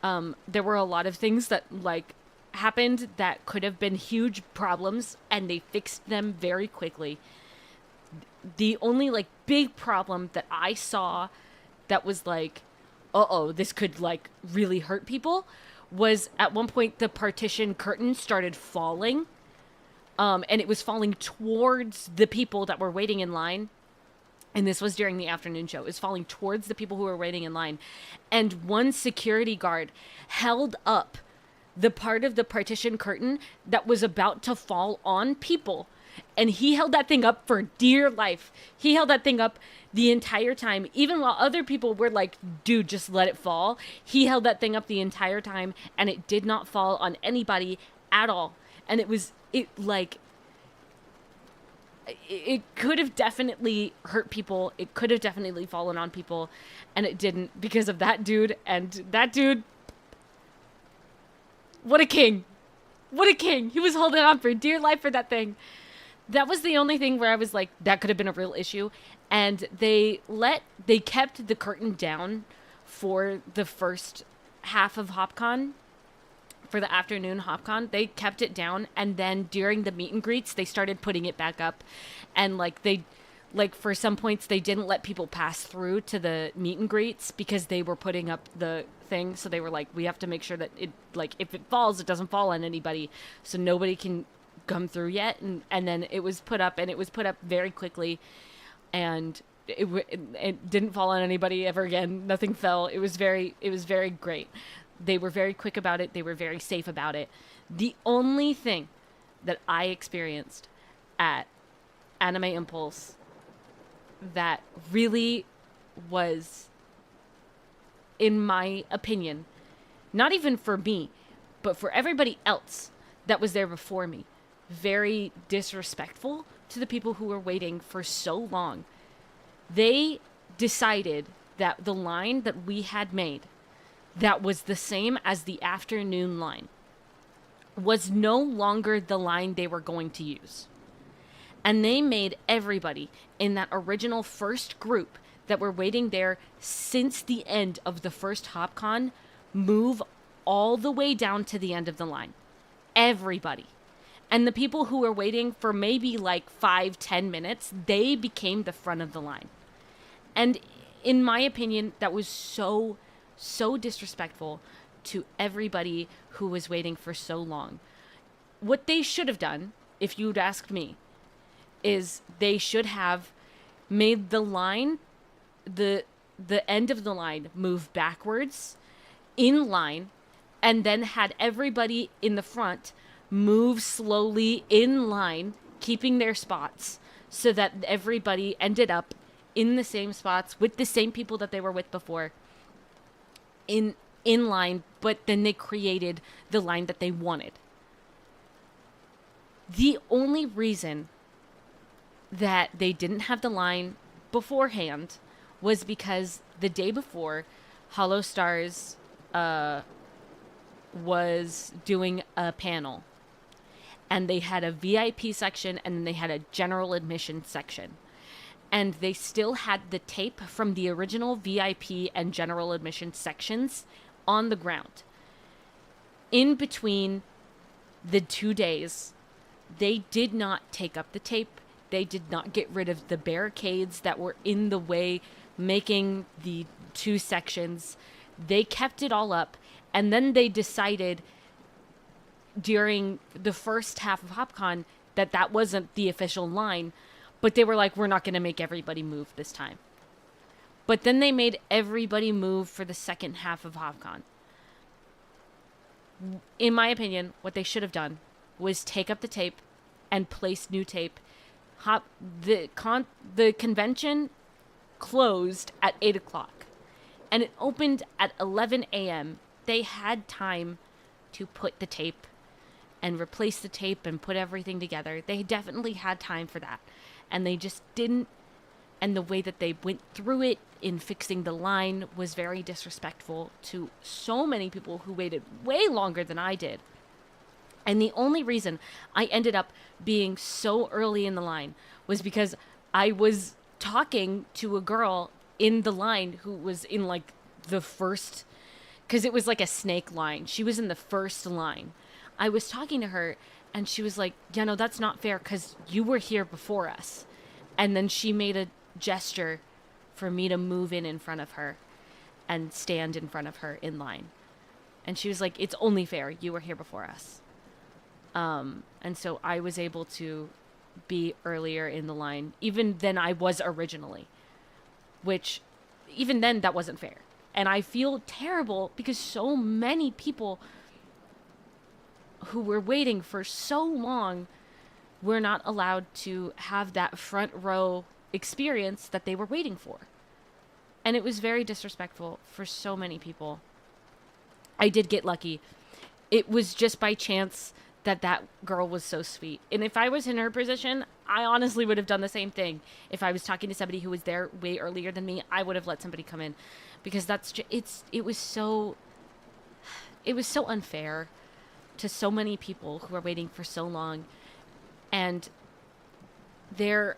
there were a lot of things that like happened that could have been huge problems, and they fixed them very quickly. The only like big problem that I saw that was like, this could like really hurt people, was at one point the partition curtain started falling. And it was falling towards the people that were waiting in line. And this was during the afternoon show. It was falling towards the people who were waiting in line. And one security guard held up the part of the partition curtain that was about to fall on people. And he held that thing up for dear life. He held that thing up the entire time. Even while other people were like, dude, just let it fall. He held that thing up the entire time. And it did not fall on anybody at all. And it could have definitely hurt people. It could have definitely fallen on people, and it didn't because of that dude. And that dude, what a king. What a king. He was holding on for dear life for that thing. That was the only thing where I was like, that could have been a real issue. And they kept the curtain down for the first half of HopCon. For the afternoon HopCon, they kept it down, and then during the meet and greets, they started putting it back up. And for some points, they didn't let people pass through to the meet and greets because they were putting up the thing. So they were like, we have to make sure that it, like, if it falls, it doesn't fall on anybody, so nobody can come through yet. And then it was put up, and it was put up very quickly. And it didn't fall on anybody ever again. Nothing fell. It was very great. They were very quick about it. They were very safe about it. The only thing that I experienced at Anime Impulse that really was, in my opinion, not even for me, but for everybody else that was there before me, very disrespectful to the people who were waiting for so long. They decided that the line that we had made, that was the same as the afternoon line, was no longer the line they were going to use. And they made everybody in that original first group that were waiting there since the end of the first HopCon move all the way down to the end of the line. Everybody. And the people who were waiting for maybe like 5-10 minutes, they became the front of the line. And in my opinion, that was so disrespectful to everybody who was waiting for so long. What they should have done, if you'd asked me, is they should have made the line, the end of the line, move backwards in line, and then had everybody in the front move slowly in line, keeping their spots, so that everybody ended up in the same spots with the same people that they were with before in line, but then they created the line that they wanted. The only reason that they didn't have the line beforehand was because the day before, Hollow Stars was doing a panel. And they had a VIP section and then they had a general admission section. And they still had the tape from the original VIP and general admission sections on the ground. In between the 2 days, they did not take up the tape. They did not get rid of the barricades that were in the way, making the two sections. They kept it all up. And then they decided during the first half of HopCon that wasn't the official line. But they were like, we're not going to make everybody move this time. But then they made everybody move for the second half of HopCon. In my opinion, what they should have done was take up the tape and place new tape. The convention closed at 8 o'clock. And it opened at 11 a.m. They had time to put the tape and replace the tape and put everything together. They definitely had time for that. And they just didn't. And the way that they went through it in fixing the line was very disrespectful to so many people who waited way longer than I did. And the only reason I ended up being so early in the line was because I was talking to a girl in the line who was in like the first, because it was like a snake line. She was in the first line. I was talking to her and she was like, yeah, no, that's not fair because you were here before us. And then she made a gesture for me to move in front of her and stand in front of her in line. And she was like, it's only fair. You were here before us. And so I was able to be earlier in the line, even than I was originally, which even then that wasn't fair. And I feel terrible because so many people who were waiting for so long were not allowed to have that front row experience that they were waiting for. And it was very disrespectful for so many people. I did get lucky. It was just by chance that girl was so sweet. And if I was in her position, I honestly would have done the same thing. If I was talking to somebody who was there way earlier than me, I would have let somebody come in, because it was so unfair to so many people who are waiting for so long. And there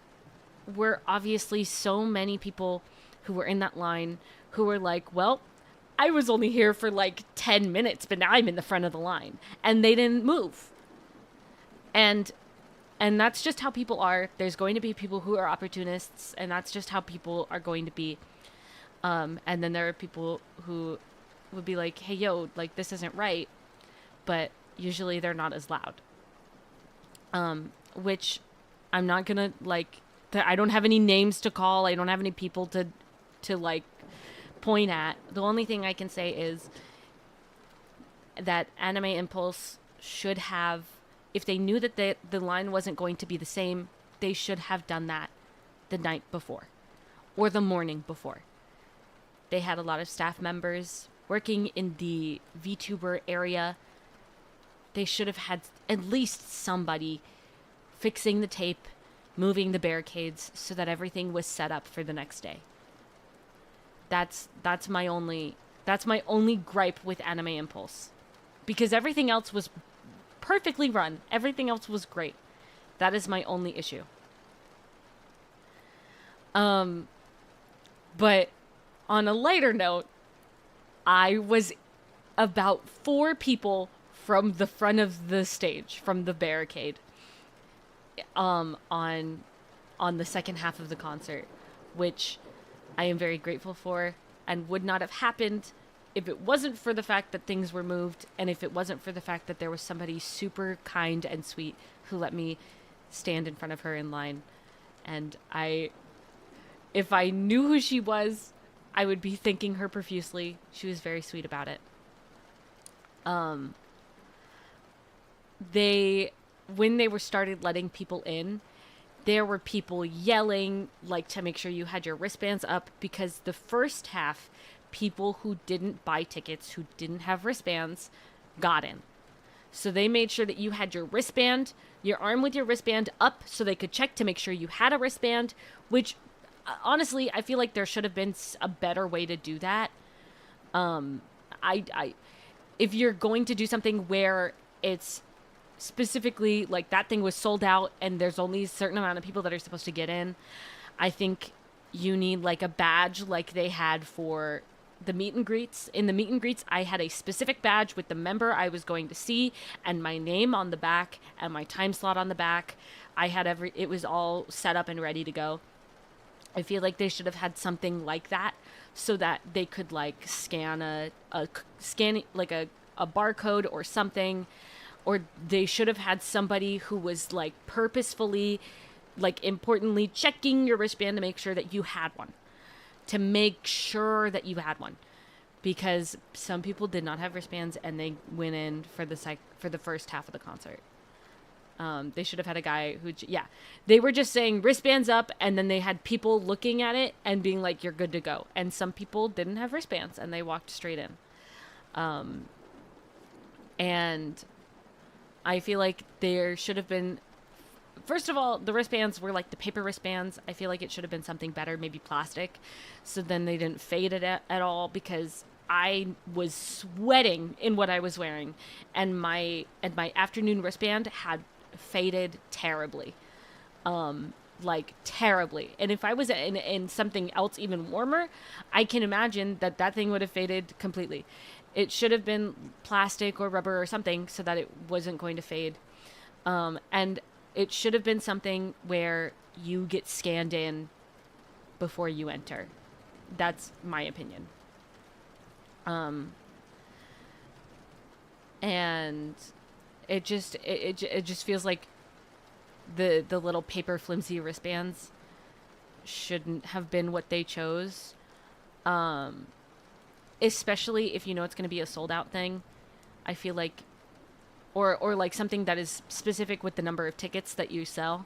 were obviously so many people who were in that line who were like, well, I was only here for like 10 minutes, but now I'm in the front of the line. And they didn't move. And that's just how people are. There's going to be people who are opportunists, and that's just how people are going to be. And then there are people who would be like, hey, yo, like, this isn't right. But usually they're not as loud. Which I'm not going to, like, I don't have any names to call. I don't have any people to like point at. The only thing I can say is that Anime Impulse should have, if they knew that the line wasn't going to be the same, they should have done that the night before or the morning before. They had a lot of staff members working in the VTuber area. They should have had at least somebody fixing the tape, moving the barricades so that everything was set up for the next day. That's my only gripe with Anime Impulse. Because everything else was perfectly run. Everything else was great. That is my only issue. But on a lighter note, I was about 4 people from the front of the stage, from the barricade, on the second half of the concert, which I am very grateful for and would not have happened if it wasn't for the fact that things were moved, and if it wasn't for the fact that there was somebody super kind and sweet who let me stand in front of her in line. And if I knew who she was, I would be thanking her profusely. She was very sweet about it. When they were started letting people in, there were people yelling, like, to make sure you had your wristbands up, because the first half, people who didn't buy tickets, who didn't have wristbands, got in. So they made sure that you had your wristband, your arm with your wristband up, so they could check to make sure you had a wristband, which, honestly, I feel like there should have been a better way to do that. If you're going to do something where it's specifically like that thing was sold out and there's only a certain amount of people that are supposed to get in, I think you need like a badge like they had for the meet and greets. In the meet and greets, I had a specific badge with the member I was going to see and my name on the back and my time slot on the back. It was all set up and ready to go. I feel like they should have had something like that so that they could like scan a barcode or something. Or they should have had somebody who was like purposefully, like importantly checking your wristband to make sure that you had one. Because some people did not have wristbands and they went in for the first half of the concert. They should have had a guy who, they were just saying wristbands up, and then they had people looking at it and being like, you're good to go. And some people didn't have wristbands and they walked straight in. And I feel like there should have been, first of all, the wristbands were like the paper wristbands. I feel like it should have been something better, maybe plastic. So then they didn't fade it at all, because I was sweating in what I was wearing. And my afternoon wristband had faded terribly. Terribly. And if I was in something else even warmer, I can imagine that thing would have faded completely. It should have been plastic or rubber or something so that it wasn't going to fade. And it should have been something where you get scanned in before you enter. That's my opinion. And it just feels like the little paper flimsy wristbands shouldn't have been what they chose. Especially if you know it's going to be a sold out thing. I feel like, or like something that is specific with the number of tickets that you sell.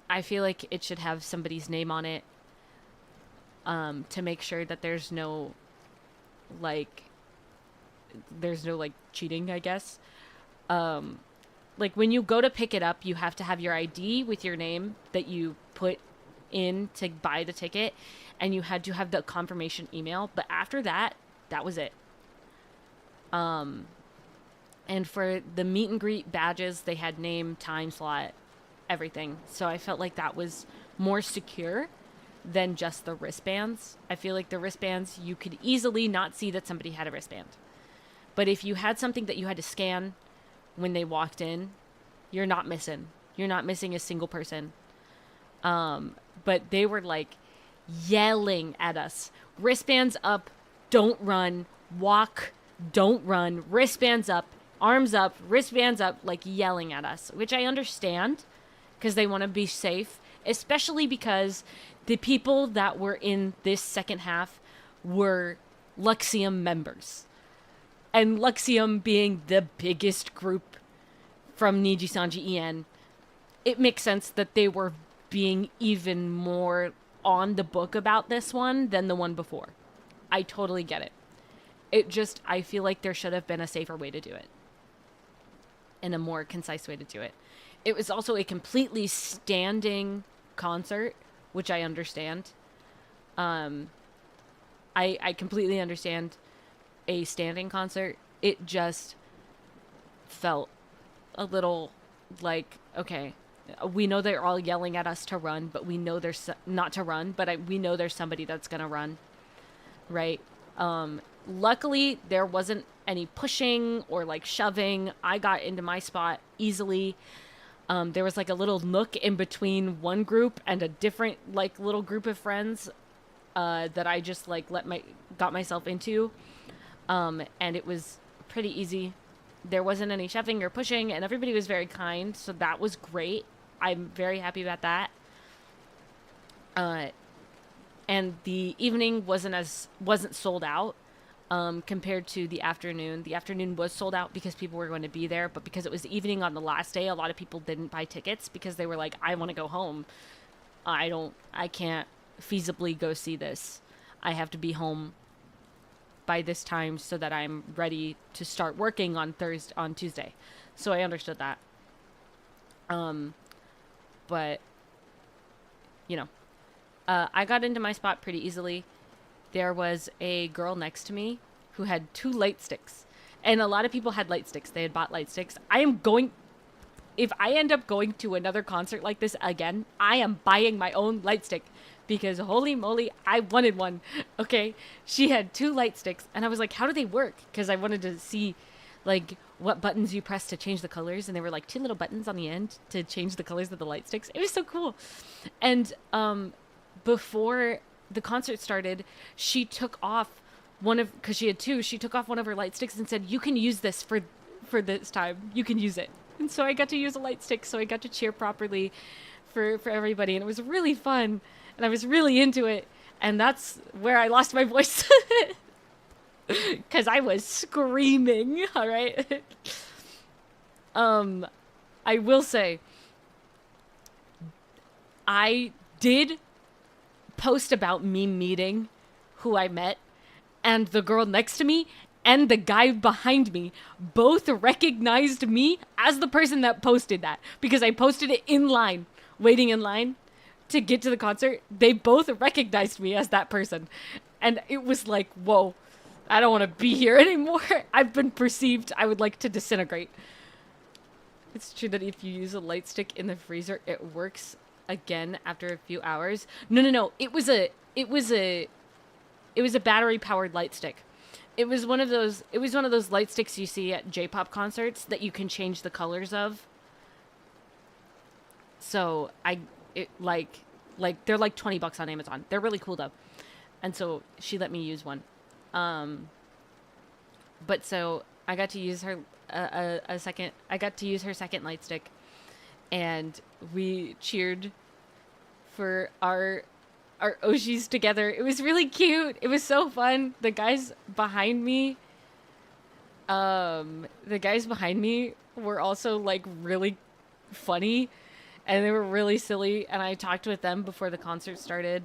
I feel like it should have somebody's name on it, to make sure that there's no cheating, I guess. Like when you go to pick it up, you have to have your ID with your name that you put in to buy the ticket, and you had to have the confirmation email. But after that, that was it. And for the meet and greet badges, they had name, time slot, everything. So I felt like that was more secure than just the wristbands. I feel like the wristbands, you could easily not see that somebody had a wristband. But if you had something that you had to scan when they walked in, you're not missing. You're not missing a single person. But they were like yelling at us. Wristbands up, don't run. Walk, don't run. Wristbands up, arms up, wristbands up, like yelling at us, which I understand because they want to be safe. especially because the people that were in this second half were Luxium members. And Luxium being the biggest group from Niji Sanji En, it makes sense that they were being even more on the book about this one than the one before. I totally get it. I feel like there should have been a safer way to do it. And a more concise way to do it. It was also a completely standing concert, which I understand. I completely understand a standing concert. It just felt a little like, okay, we know they're all yelling at us to run, but we know there's not to run, but we know there's somebody that's gonna run, right? Luckily there wasn't any pushing or like shoving. I got into my spot easily. There was like a little nook in between one group and a different like little group of friends that I just like got myself into, and it was pretty easy. There wasn't any shoving or pushing, and everybody was very kind, so that was great. I'm very happy about that. And the evening wasn't sold out compared to the afternoon. The afternoon was sold out because people were going to be there, but because it was the evening on the last day, a lot of people didn't buy tickets because they were like, I want to go home. I can't feasibly go see this. I have to be home by this time so that I'm ready to start working on Tuesday. So I understood that. But you know, I got into my spot pretty easily. There was a girl next to me who had 2 light sticks, and a lot of people had light sticks. They had bought light sticks. If I end up going to another concert like this again, I am buying my own light stick because holy moly, I wanted one. Okay. She had 2 light sticks and I was like, how do they work? Because I wanted to see like what buttons you press to change the colors. And they were like 2 little buttons on the end to change the colors of the light sticks. It was so cool. And, before the concert started, she took off because she had 2, she took off one of her light sticks and said, you can use this for this time. You can use it. And so I got to use a light stick, so I got to cheer properly for everybody, and it was really fun, and I was really into it, and that's where I lost my voice. Because I was screaming, all right? I will say, I did post about me meeting who I met, and the girl next to me and the guy behind me both recognized me as the person that posted that, because I posted it in line, waiting in line to get to the concert. They both recognized me as that person, and it was like, whoa, I don't want to be here anymore. I've been perceived. I would like to disintegrate. It's true that if you use a light stick in the freezer, it works again after a few hours. No. It was a battery powered light stick. It was one of those light sticks you see at J-pop concerts that you can change the colors of. So they're like $20 on Amazon. They're really cool though. And so she let me use one. But so I got to use her I got to use her second light stick, and we cheered for our Oshis together. It was really cute. It was so fun. The guys behind me were also like really funny, and they were really silly, and I talked with them before the concert started.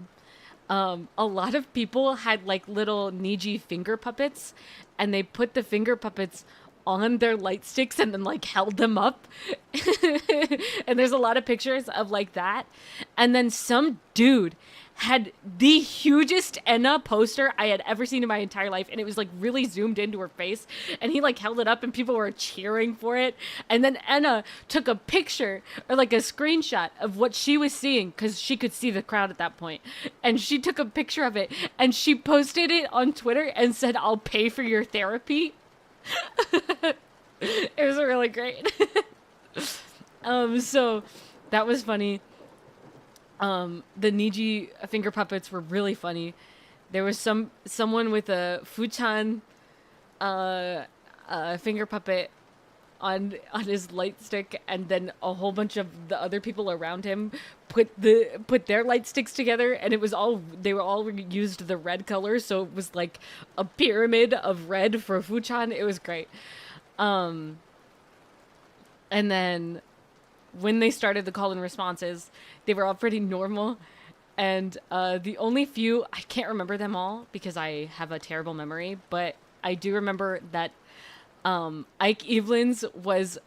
A lot of people had like little Niji finger puppets, and they put the finger puppets on their light sticks and then like held them up. And there's a lot of pictures of like that. And then some dude had the hugest Enna poster I had ever seen in my entire life, and it was like really zoomed into her face, and he like held it up and people were cheering for it. And then Enna took a picture or like a screenshot of what she was seeing, because she could see the crowd at that point, and she took a picture of it and she posted it on Twitter and said, "I'll pay for your therapy." It was really great. So that was funny. The Niji finger puppets were really funny. There was someone with a Fuchan finger puppet on his light stick, and then a whole bunch of the other people around him put their light sticks together, and they were all used the red color, so it was like a pyramid of red for Fuchan. It was great. And then when they started the call and responses, they were all pretty normal. And the only few, I can't remember them all because I have a terrible memory, but I do remember that Ike Evelyn's was,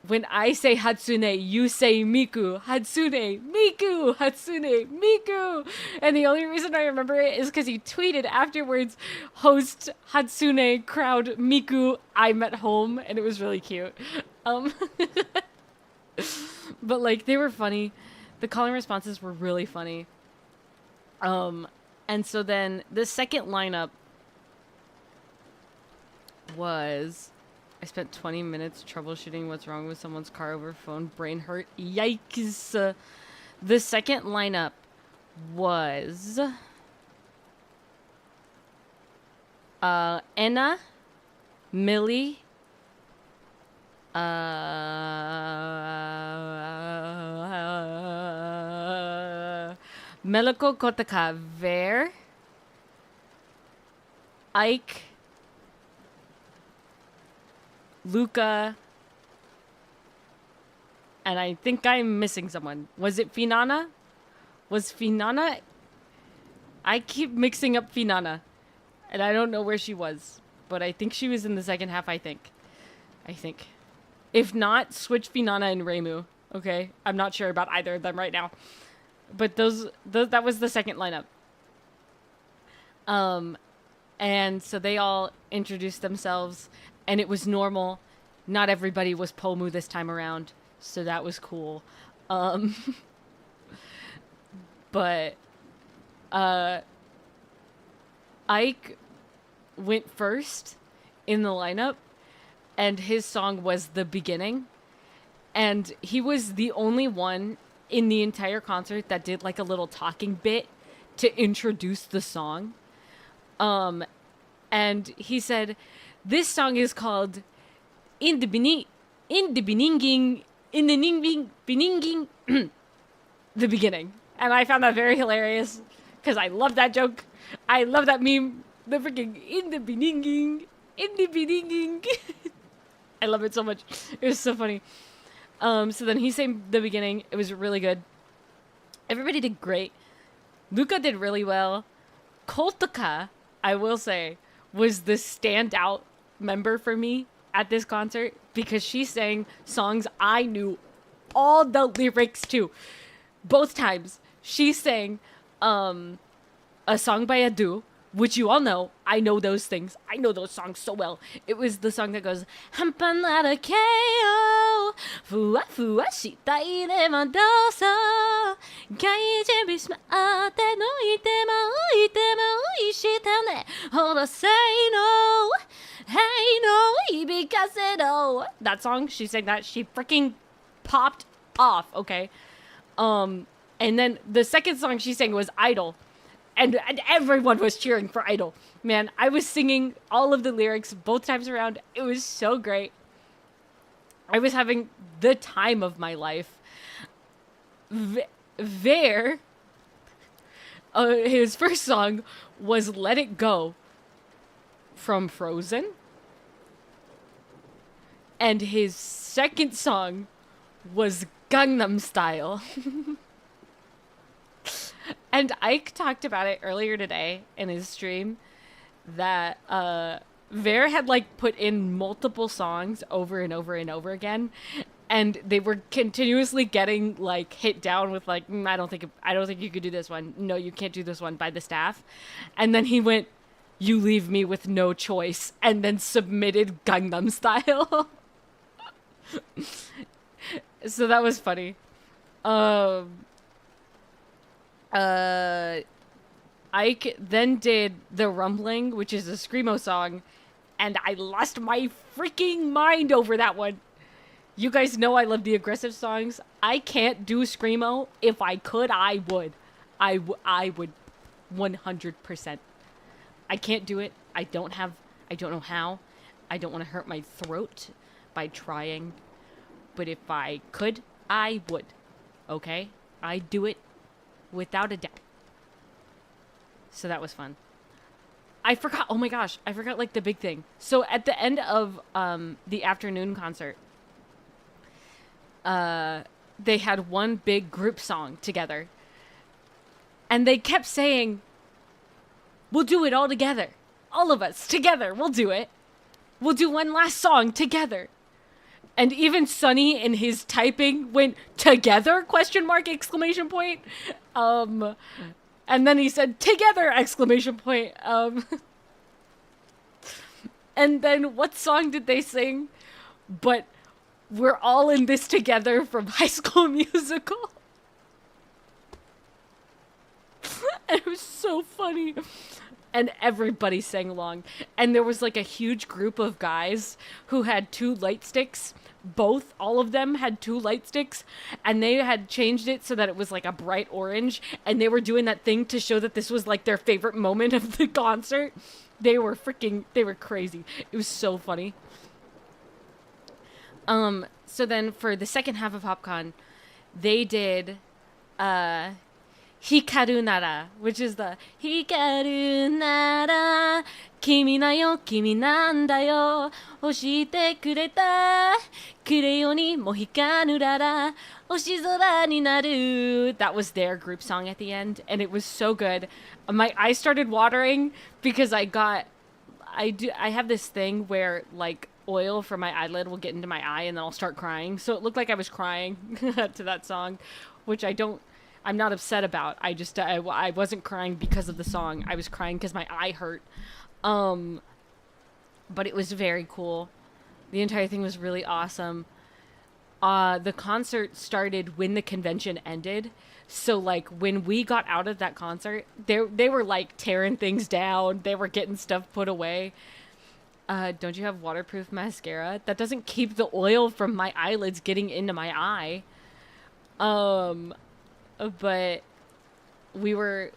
when I say Hatsune, you say Miku. Hatsune, Miku, Hatsune, Miku. And the only reason I remember it is because he tweeted afterwards, host Hatsune, crowd Miku, I'm at home. And it was really cute. But like, they were funny. The calling responses were really funny. And so then the second lineup was, I spent 20 minutes troubleshooting what's wrong with someone's car over phone. Brain hurt. Yikes. The second lineup was Enna, Millie, Meliko Kotaka, Ver, Ike, Luca, and I think I'm missing someone. Was it Finana? Was Finana? I keep mixing up Finana, and I don't know where she was, but I think she was in the second half, I think. If not, switch Finana and Reimu, okay? I'm not sure about either of them right now. But that was the second lineup. And so they all introduced themselves, and it was normal. Not everybody was Pomu this time around, so that was cool. But Ike went first in the lineup, and his song was The Beginning. And he was the only one in the entire concert that did like a little talking bit to introduce the song. And he said, this song is called In the Beninging, The Beginning. And I found that very hilarious because I love that joke. I love that meme. The freaking In the Beninging. I love it so much. It was so funny. So then he sang The Beginning. It was really good. Everybody did great. Luca did really well. Koltaka, I will say, was the standout member for me at this concert because she sang songs I knew all the lyrics to. Both times. She sang a song by Adu, which you all know. I know those things. I know those songs so well. It was the song that goes, Hampanada Keo, Fua Fua Shitai de Madosa, Gai Jimbi Smate no Itema Ishitane, Hold a say no, Hey no, Ibikase no. That song, she sang that. She freaking popped off, okay? And then the second song she sang was Idol. And everyone was cheering for Idol. Man, I was singing all of the lyrics both times around. It was so great. I was having the time of my life. His first song was Let It Go from Frozen. And his second song was Gangnam Style. And Ike talked about it earlier today in his stream that Ver had like put in multiple songs over and over and over again, and they were continuously getting like hit down with like I don't think you could do this one. No, you can't do this one by the staff. And then he went, "You leave me with no choice," and then submitted Gangnam Style. So that was funny. Ike then did The Rumbling, which is a Screamo song, and I lost my freaking mind over that one. You guys know I love the aggressive songs. I can't do Screamo. If I could, I would. I would 100%. I can't do it. I don't know how. I don't want to hurt my throat. by trying. But if I could, I would. Okay? I'd do it without a doubt. So that was fun. I forgot. Oh my gosh. I forgot like the big thing. So at the end of the afternoon concert, they had one big group song together. And they kept saying, we'll do it all together. All of us together. We'll do it. We'll do one last song together. And even Sonny in his typing went together ? Exclamation point. And then he said together ! Exclamation point. And then what song did they sing? But we're all in this together from High School Musical. And it was so funny. And everybody sang along. And there was like a huge group of guys who had 2 light sticks. All of them had 2 light sticks. And they had changed it so that it was like a bright orange. And they were doing that thing to show that this was like their favorite moment of the concert. They were crazy. It was so funny. So then for the second half of HopCon, they did, Hikaru Nara, which is the Hikaru Nara, Kimi na yo, kimi nanda yo, hoshite kureta, kureyo ni mo hikaru rara, oshizora ni naru. That was their group song at the end, and it was so good. My eyes started watering because I have this thing where like oil from my eyelid will get into my eye and then I'll start crying. So it looked like I was crying to that song, which I'm not upset about. I wasn't crying because of the song. I was crying because my eye hurt. But it was very cool. The entire thing was really awesome. The concert started when the convention ended. So like when we got out of that concert, they were like tearing things down. They were getting stuff put away. Don't you have waterproof mascara? That doesn't keep the oil from my eyelids getting into my eye. But they were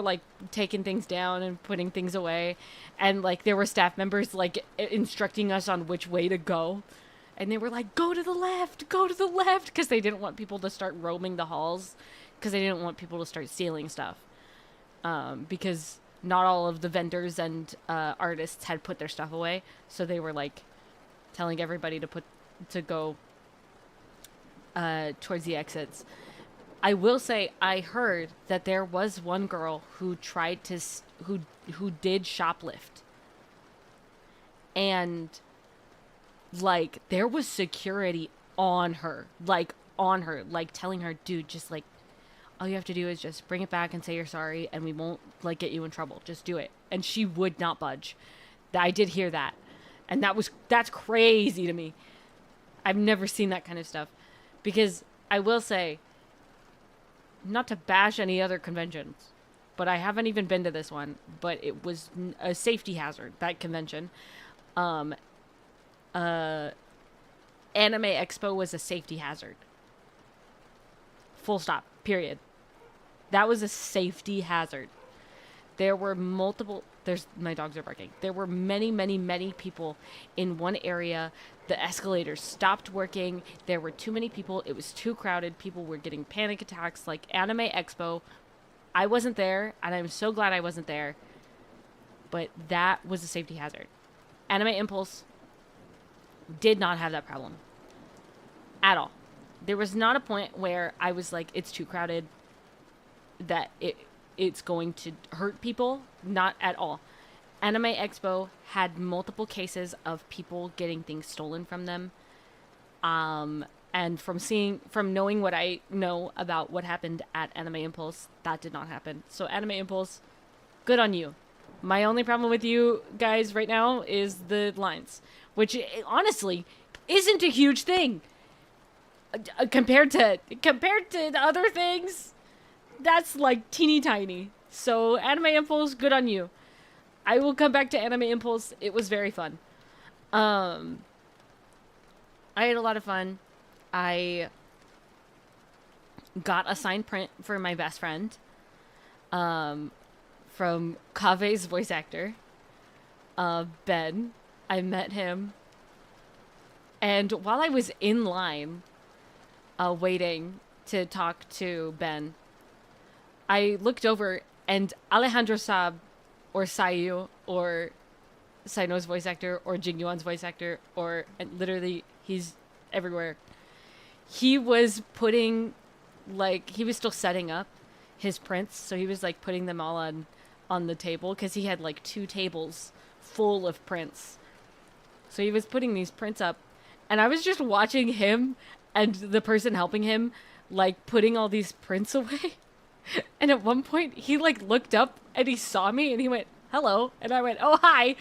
like taking things down and putting things away, and like there were staff members like instructing us on which way to go, and they were like, go to the left, because they didn't want people to start roaming the halls, because they didn't want people to start stealing stuff, because not all of the vendors and artists had put their stuff away, so they were like telling everybody to go towards the exits. I will say I heard that there was one girl who tried to who did shoplift, and like there was security on her, like telling her, dude, just like all you have to do is just bring it back and say you're sorry, and we won't like get you in trouble. Just do it. And she would not budge. I did hear that, and that's crazy to me. I've never seen that kind of stuff, because I will say, not to bash any other conventions, but I haven't even been to this one, but it was a safety hazard, that convention. Anime Expo was a safety hazard. Full stop. Period. That was a safety hazard. There were my dogs are barking. There were many, many, many people in one area. The escalators stopped working. There were too many people. It was too crowded. People were getting panic attacks. Like Anime Expo, I wasn't there, and I'm so glad I wasn't there. But that was a safety hazard. Anime Impulse did not have that problem. At all. There was not a point where I was like, it's too crowded, that it's going to hurt people. Not at all. Anime Expo had multiple cases of people getting things stolen from them. And from knowing what I know about what happened at Anime Impulse, that did not happen. So Anime Impulse, good on you. My only problem with you guys right now is the lines, which honestly isn't a huge thing. Compared to other things, that's like teeny tiny. So Anime Impulse, good on you. I will come back to Anime Impulse. It was very fun. I had a lot of fun. I got a signed print for my best friend, from Kave's voice actor, Ben. I met him And while I was in line, waiting to talk to Ben, I looked over and Alejandro Saab, or Sayu, or Saino's voice actor, or Jing Yuan's voice actor, or and literally he's everywhere. He was putting, like, he was still setting up his prints, so he was like putting them all on the table because he had like 2 tables full of prints. So he was putting these prints up, and I was just watching him and the person helping him like putting all these prints away. And at one point he like looked up and he saw me and he went, "Hello," and I went, "Oh, hi."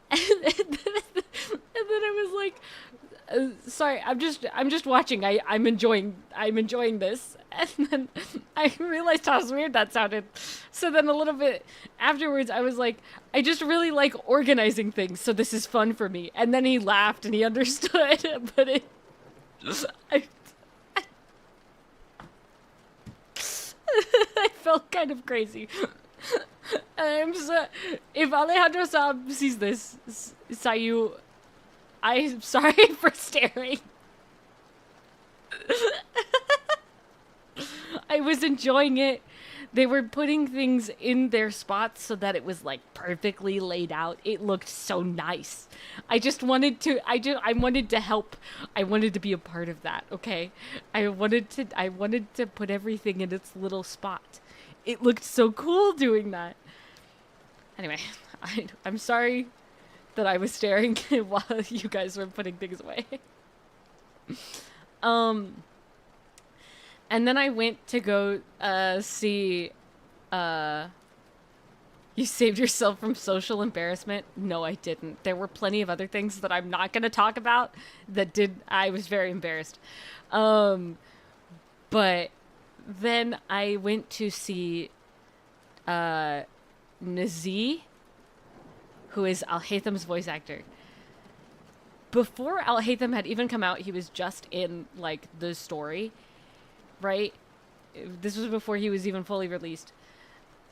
And then I was like, sorry, I'm just watching. I'm enjoying this. And then I realized how weird that sounded. So then a little bit afterwards, I was like, I just really like organizing things, so this is fun for me. And then he laughed and he understood, but I I felt kind of crazy. I'm so, if Alejandro Saab sees this, Sayu, I'm sorry for staring. I was enjoying it. They were putting things in their spots so that it was like perfectly laid out. It looked so nice. I wanted to help. I wanted to be a part of that, okay? I wanted to put everything in its little spot. It looked so cool doing that. Anyway, I'm sorry that I was staring while you guys were putting things away. And then I went to go see You Saved Yourself from Social Embarrassment. No, I didn't. There were plenty of other things that I'm not going to talk about I was very embarrassed. But then I went to see Nazi, who is Al Haytham's voice actor. Before Al Haytham had even come out, he was just in, like, the story, right? This was before he was even fully released.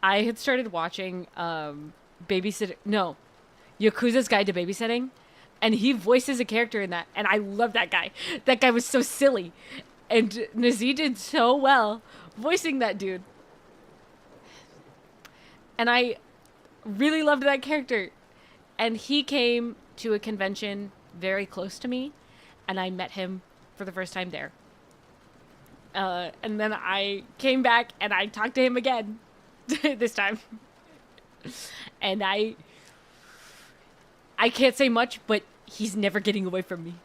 I had started watching Yakuza's Guide to Babysitting, and he voices a character in that, and I love that guy. That guy was so silly, and Nazi did so well voicing that dude. And I really loved that character. And he came to a convention very close to me, and I met him for the first time there. And then I came back and I talked to him again this time. And I can't say much, but he's never getting away from me.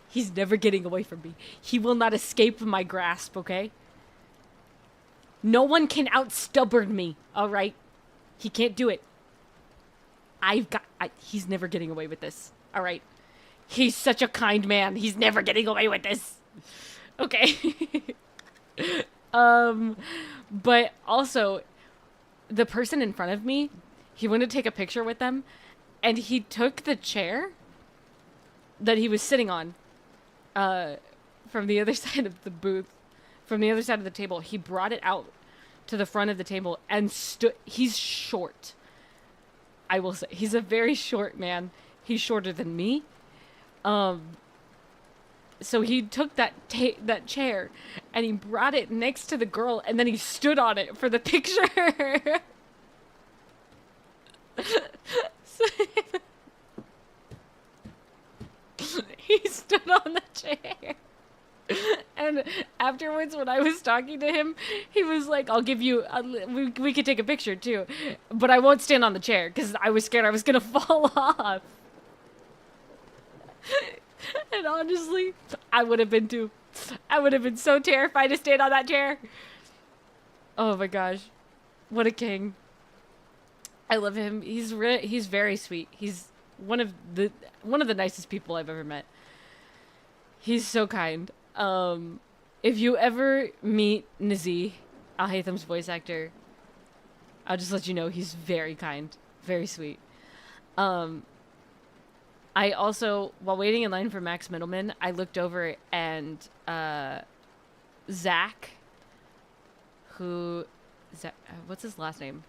He's never getting away from me. He will not escape my grasp, okay? No one can out-stubborn me, all right? He can't do it. He's never getting away with this, all right? He's such a kind man. He's never getting away with this. Okay. But also, the person in front of me, he went to take a picture with them, and he took the chair that he was sitting on from the other side of the booth, from the other side of the table. He brought it out to the front of the table and stood. He's short. I will say, he's a very short man. He's shorter than me. So he took that chair and he brought it next to the girl, and then he stood on it for the picture. So he stood on the chair. And afterwards, when I was talking to him, he was like, "I'll give you, we could take a picture too, but I won't stand on the chair because I was scared I was going to fall off." And honestly, I would have been too. I would have been so terrified to stand on that chair. Oh my gosh. What a king. I love him. He's very sweet. He's one of the nicest people I've ever met. He's so kind. If you ever meet Nazi, Al Haytham's voice actor, I'll just let you know he's very kind, very sweet. I also, while waiting in line for Max Middleman, I looked over and Zach, what's his last name?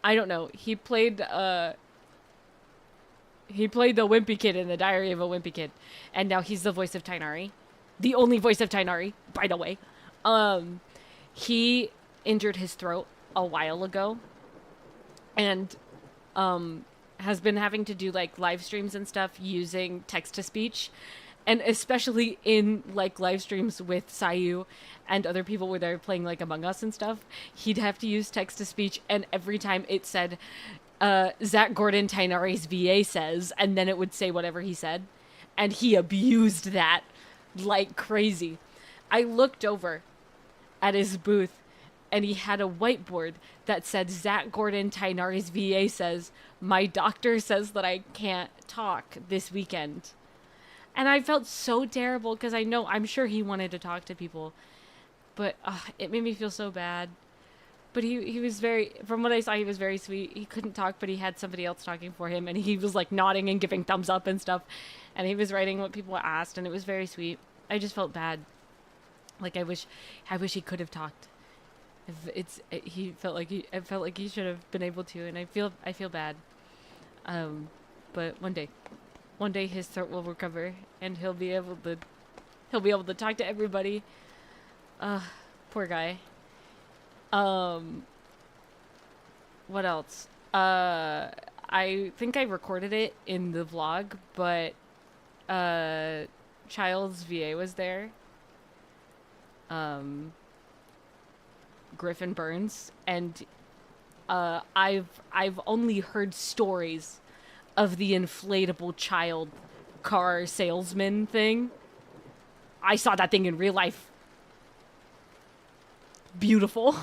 I don't know. He played He played the Wimpy Kid in The Diary of a Wimpy Kid, and now he's the voice of Tainari, the only voice of Tainari, by the way. He injured his throat a while ago, and has been having to do like live streams and stuff using text to speech, and especially in like live streams with Sayu and other people where they're playing like Among Us and stuff, he'd have to use text to speech, and every time it said Zach Gordon Tainari's VA says, and then it would say whatever he said, and he abused that like crazy. I looked over at his booth, and he had a whiteboard that said Zach Gordon Tainari's VA says, my doctor says that I can't talk this weekend. And I felt so terrible because I'm sure he wanted to talk to people, but it made me feel so bad. But he was from what I saw, he was very sweet. He couldn't talk, but he had somebody else talking for him, and he was like nodding and giving thumbs up and stuff, and he was writing what people asked, and it was very sweet. I just felt bad. Like I wish he could have talked. I felt like he should have been able to, and I feel bad. But one day his throat will recover, and he'll be able to talk to everybody. Poor guy. What else? I think I recorded it in the vlog, but Child's VA was there. Griffin Burns, and I've only heard stories of the inflatable child car salesman thing. I saw that thing in real life. Beautiful.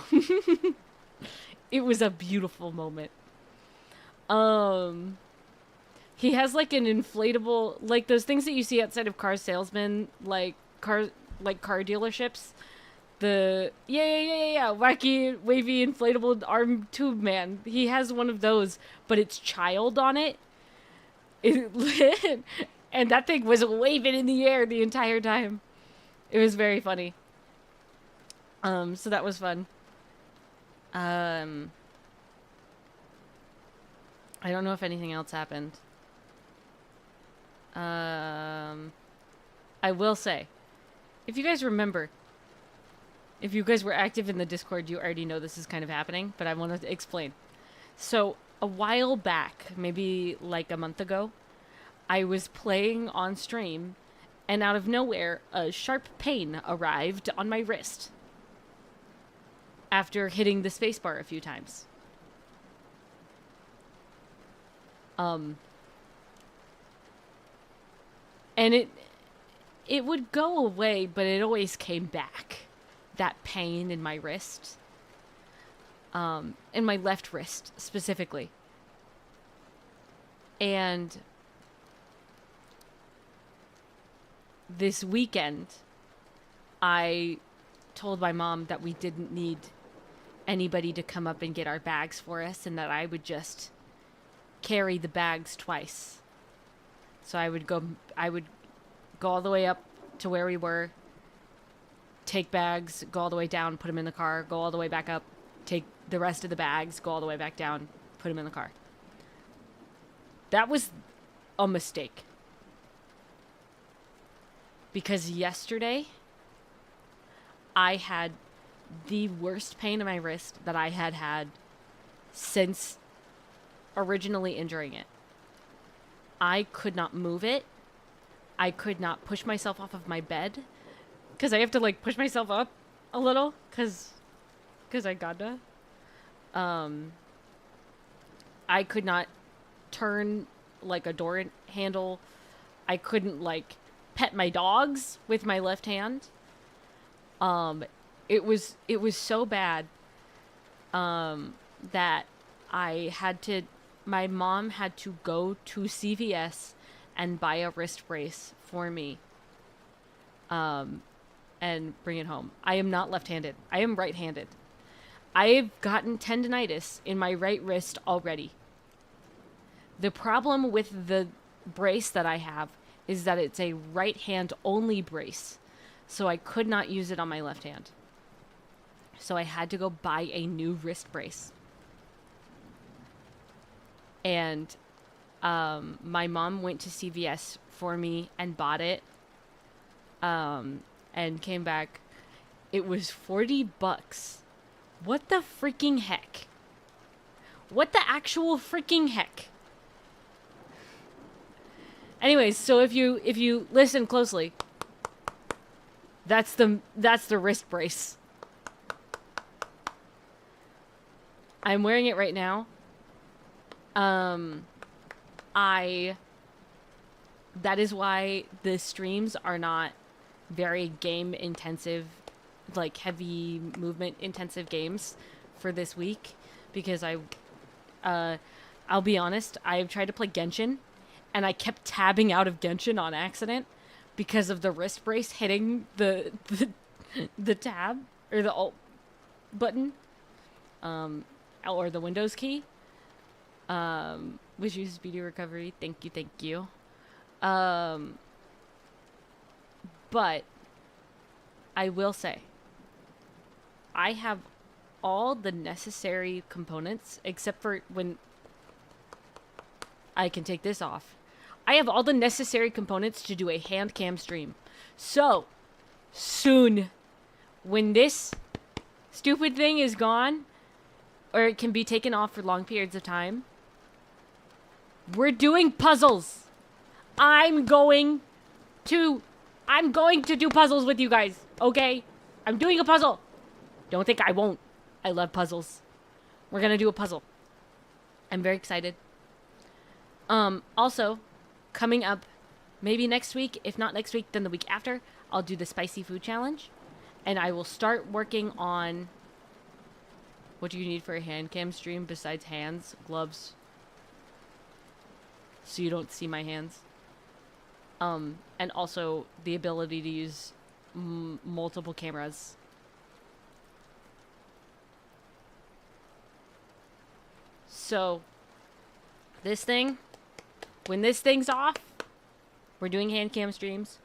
It was a beautiful moment. He has like an inflatable, like those things that you see outside of car salesmen, like car dealerships. The wacky wavy inflatable arm tube man. He has one of those, but it's child on it. And that thing was waving in the air the entire time. It was very funny. So that was fun. I don't know if anything else happened. I will say, if you guys remember, if you guys were active in the Discord, you already know this is kind of happening, but I want to explain. So a while back, maybe like a month ago, I was playing on stream, and out of nowhere, a sharp pain arrived on my wrist after hitting the spacebar a few times. And it would go away, but it always came back. That pain in my wrist. In my left wrist, specifically. And this weekend, I told my mom that we didn't need anybody to come up and get our bags for us, and that I would just carry the bags twice. So I would go all the way up to where we were, take bags, go all the way down, put them in the car, go all the way back up, take the rest of the bags, go all the way back down, put them in the car. That was a mistake. Because yesterday, I had the worst pain in my wrist that I had had since originally injuring it. I could not move it. I could not push myself off of my bed. Because I have to, like, push myself up a little. Because I gotta. I could not turn, like, a door handle. I couldn't, like, pet my dogs with my left hand. It was so bad that my mom had to go to CVS and buy a wrist brace for me and bring it home. I am not left-handed. I am right-handed. I've gotten tendinitis in my right wrist already. The problem with the brace that I have is that it's a right hand only brace. So I could not use it on my left hand. So I had to go buy a new wrist brace. And My mom went to CVS for me and bought it. And came back. It was $40. What the freaking heck? What the actual freaking heck? Anyways, so if you listen closely, that's the wrist brace. I'm wearing it right now. That is why the streams are not very game intensive, like heavy movement intensive games for this week, because I'll be honest, I've tried to play Genshin and I kept tabbing out of Genshin on accident because of the wrist brace hitting the tab or the alt button, or the Windows key, which uses speedy recovery. Thank you. But I will say, I have all the necessary components, except for when I can take this off. I have all the necessary components to do a hand cam stream. So, soon, when this stupid thing is gone, or it can be taken off for long periods of time, we're doing puzzles. I'm going to do puzzles with you guys, okay? I'm doing a puzzle. Don't think I won't. I love puzzles. We're gonna do a puzzle. I'm very excited. Also, coming up, maybe next week, if not next week, then the week after, I'll do the spicy food challenge. And I will start working on what do you need for a hand cam stream besides hands, gloves, so you don't see my hands. And also the ability to use multiple cameras. So, this thing, when this thing's off, we're doing hand cam streams.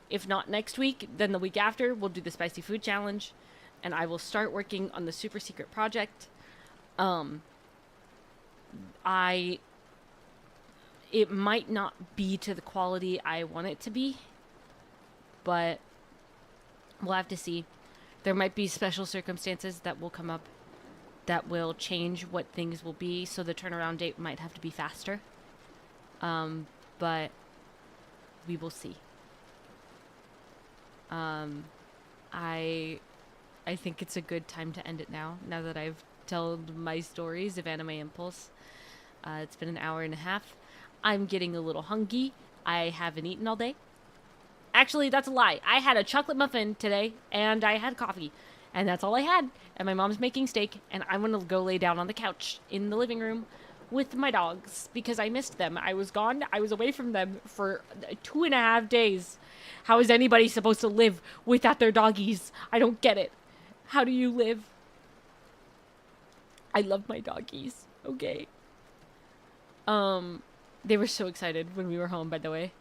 If not next week, then the week after, we'll do the spicy food challenge. And I will start working on the super secret project. It might not be to the quality I want it to be, but we'll have to see. There might be special circumstances that will come up that will change what things will be, so the turnaround date might have to be faster. But we will see. I think it's a good time to end it now that I've told my stories of Anime Impulse. It's been an hour and a half. I'm getting a little hungry. I haven't eaten all day. Actually, that's a lie. I had a chocolate muffin today, and I had coffee. And that's all I had. And my mom's making steak, and I'm going to go lay down on the couch in the living room with my dogs, because I missed them. I was gone. I was away from them for 2.5 days. How is anybody supposed to live without their doggies? I don't get it. How do you live? I love my doggies. Okay. They were so excited when we were home, by the way.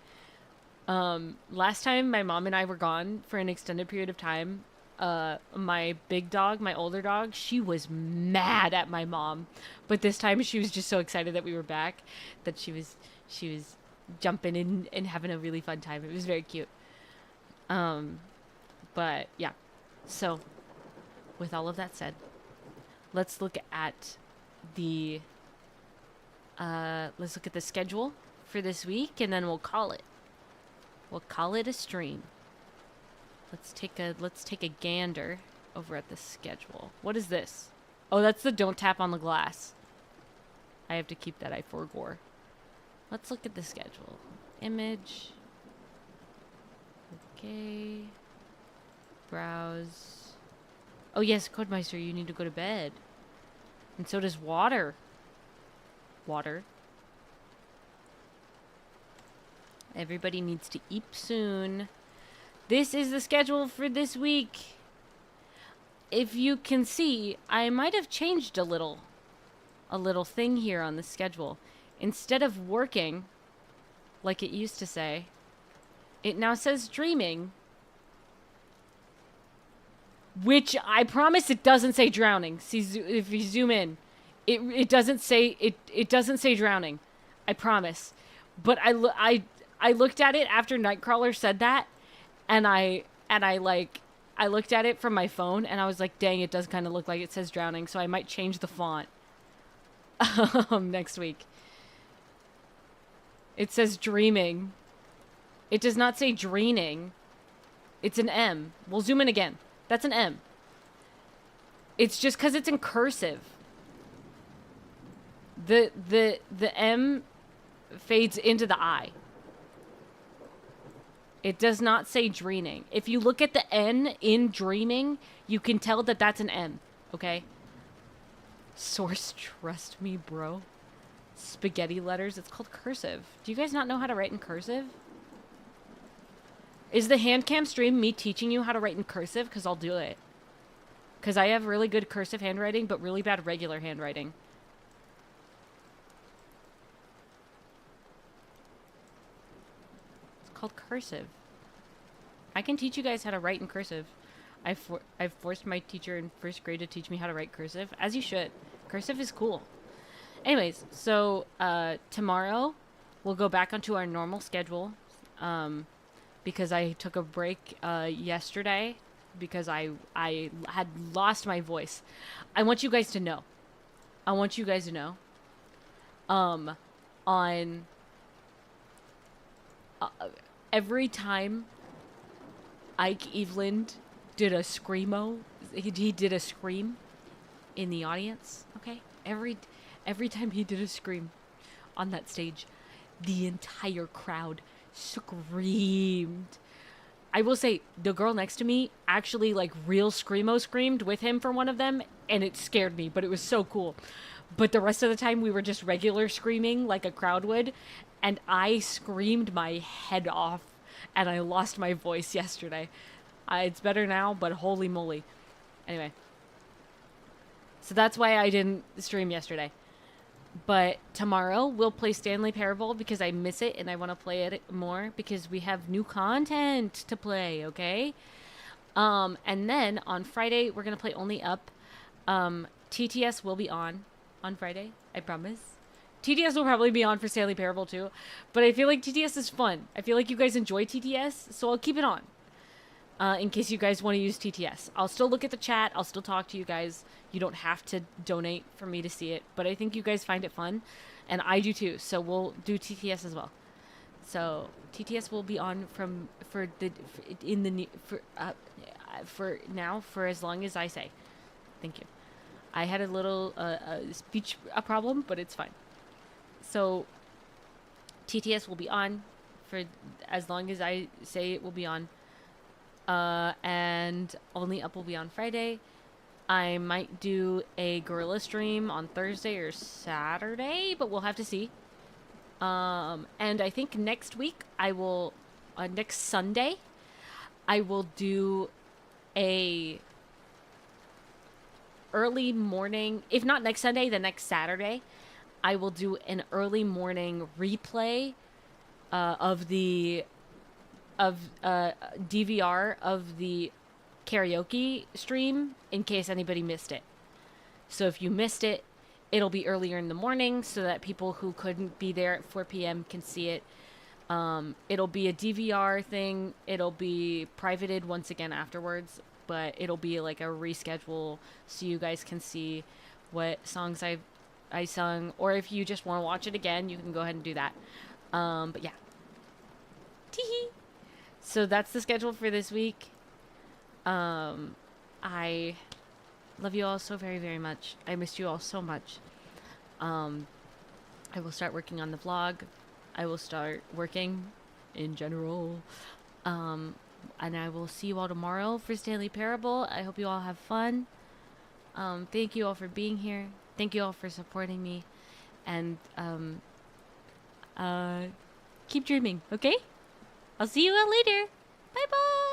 Last time my mom and I were gone for an extended period of time, my big dog, my older dog, she was mad at my mom. But this time she was just so excited that we were back that she was jumping in and having a really fun time. It was very cute. But yeah. So, with all of that said, let's look at the schedule for this week, and then we'll call it. We'll call it a stream. Let's take a gander over at the schedule. What is this? Oh, that's the don't tap on the glass. I have to keep that, I forgore. Let's look at the schedule. Image. Okay. Browse. Oh yes, Codemeister, you need to go to bed. And so does Water. Water. Everybody needs to eat soon. This is the schedule for this week. If you can see, I might have changed a little thing here on the schedule. Instead of working, like it used to say, it now says streaming. Which I promise it doesn't say drowning. See, if you zoom in, it doesn't say drowning. I promise. But I looked at it after Nightcrawler said that, and I looked at it from my phone, and I was like, dang, it does kind of look like it says drowning, so I might change the font next week. It says dreaming. It does not say dreening. It's an M. We'll zoom in again. That's an M. It's just because it's in cursive. The M fades into the I. It does not say dreening. If you look at the N in dreaming, you can tell that that's an M. Okay? Source, trust me, bro. Spaghetti letters. It's called cursive. Do you guys not know how to write in cursive? Is the hand cam stream me teaching you how to write in cursive? Because I'll do it. Because I have really good cursive handwriting, but really bad regular handwriting. It's called cursive. I can teach you guys how to write in cursive. I've forced my teacher in first grade to teach me how to write cursive, as you should. Cursive is cool. Anyways, so tomorrow we'll go back onto our normal schedule because I took a break yesterday because I had lost my voice. I want you guys to know. On every time Ike Eveland did a screamo, he did a scream in the audience, okay? Every time he did a scream on that stage, the entire crowd screamed. I will say, the girl next to me actually, like, real screamo screamed with him for one of them, and it scared me, but it was so cool. But the rest of the time, we were just regular screaming like a crowd would, and I screamed my head off, and I lost my voice yesterday. It's better now, but holy moly. Anyway. So that's why I didn't stream yesterday. But tomorrow we'll play Stanley Parable because I miss it and I want to play it more because we have new content to play, okay? And then on Friday we're going to play Only Up. TTS will be on Friday, I promise. TTS will probably be on for Stanley Parable too, but I feel like TTS is fun. I feel like you guys enjoy TTS, so I'll keep it on. In case you guys want to use TTS. I'll still look at the chat. I'll still talk to you guys. You don't have to donate for me to see it, but I think you guys find it fun, and I do too. So we'll do TTS as well. So TTS will be on for now for as long as I say. Thank you. I had a little speech problem, but it's fine. So TTS will be on for as long as I say it will be on. And Only Up will be on Friday. I might do a gorilla stream on Thursday or Saturday, but we'll have to see. And I think next week next Sunday, I will do a early morning, if not next Sunday, then next Saturday, I will do an early morning replay of DVR of the karaoke stream in case anybody missed it. So if you missed it, it'll be earlier in the morning so that people who couldn't be there at 4 p.m. can see it. It'll be a DVR thing. It'll be privated once again afterwards, but it'll be like a reschedule so you guys can see what songs I sung, or if you just want to watch it again, you can go ahead and do that. But yeah. Teehee. So that's the schedule for this week. I love you all so very, very much. I missed you all so much. I will start working on the vlog. I will start working in general. And I will see you all tomorrow for Stanley Parable. I hope you all have fun. Thank you all for being here. Thank you all for supporting me. And keep dreaming, okay? I'll see you all later. Bye-bye.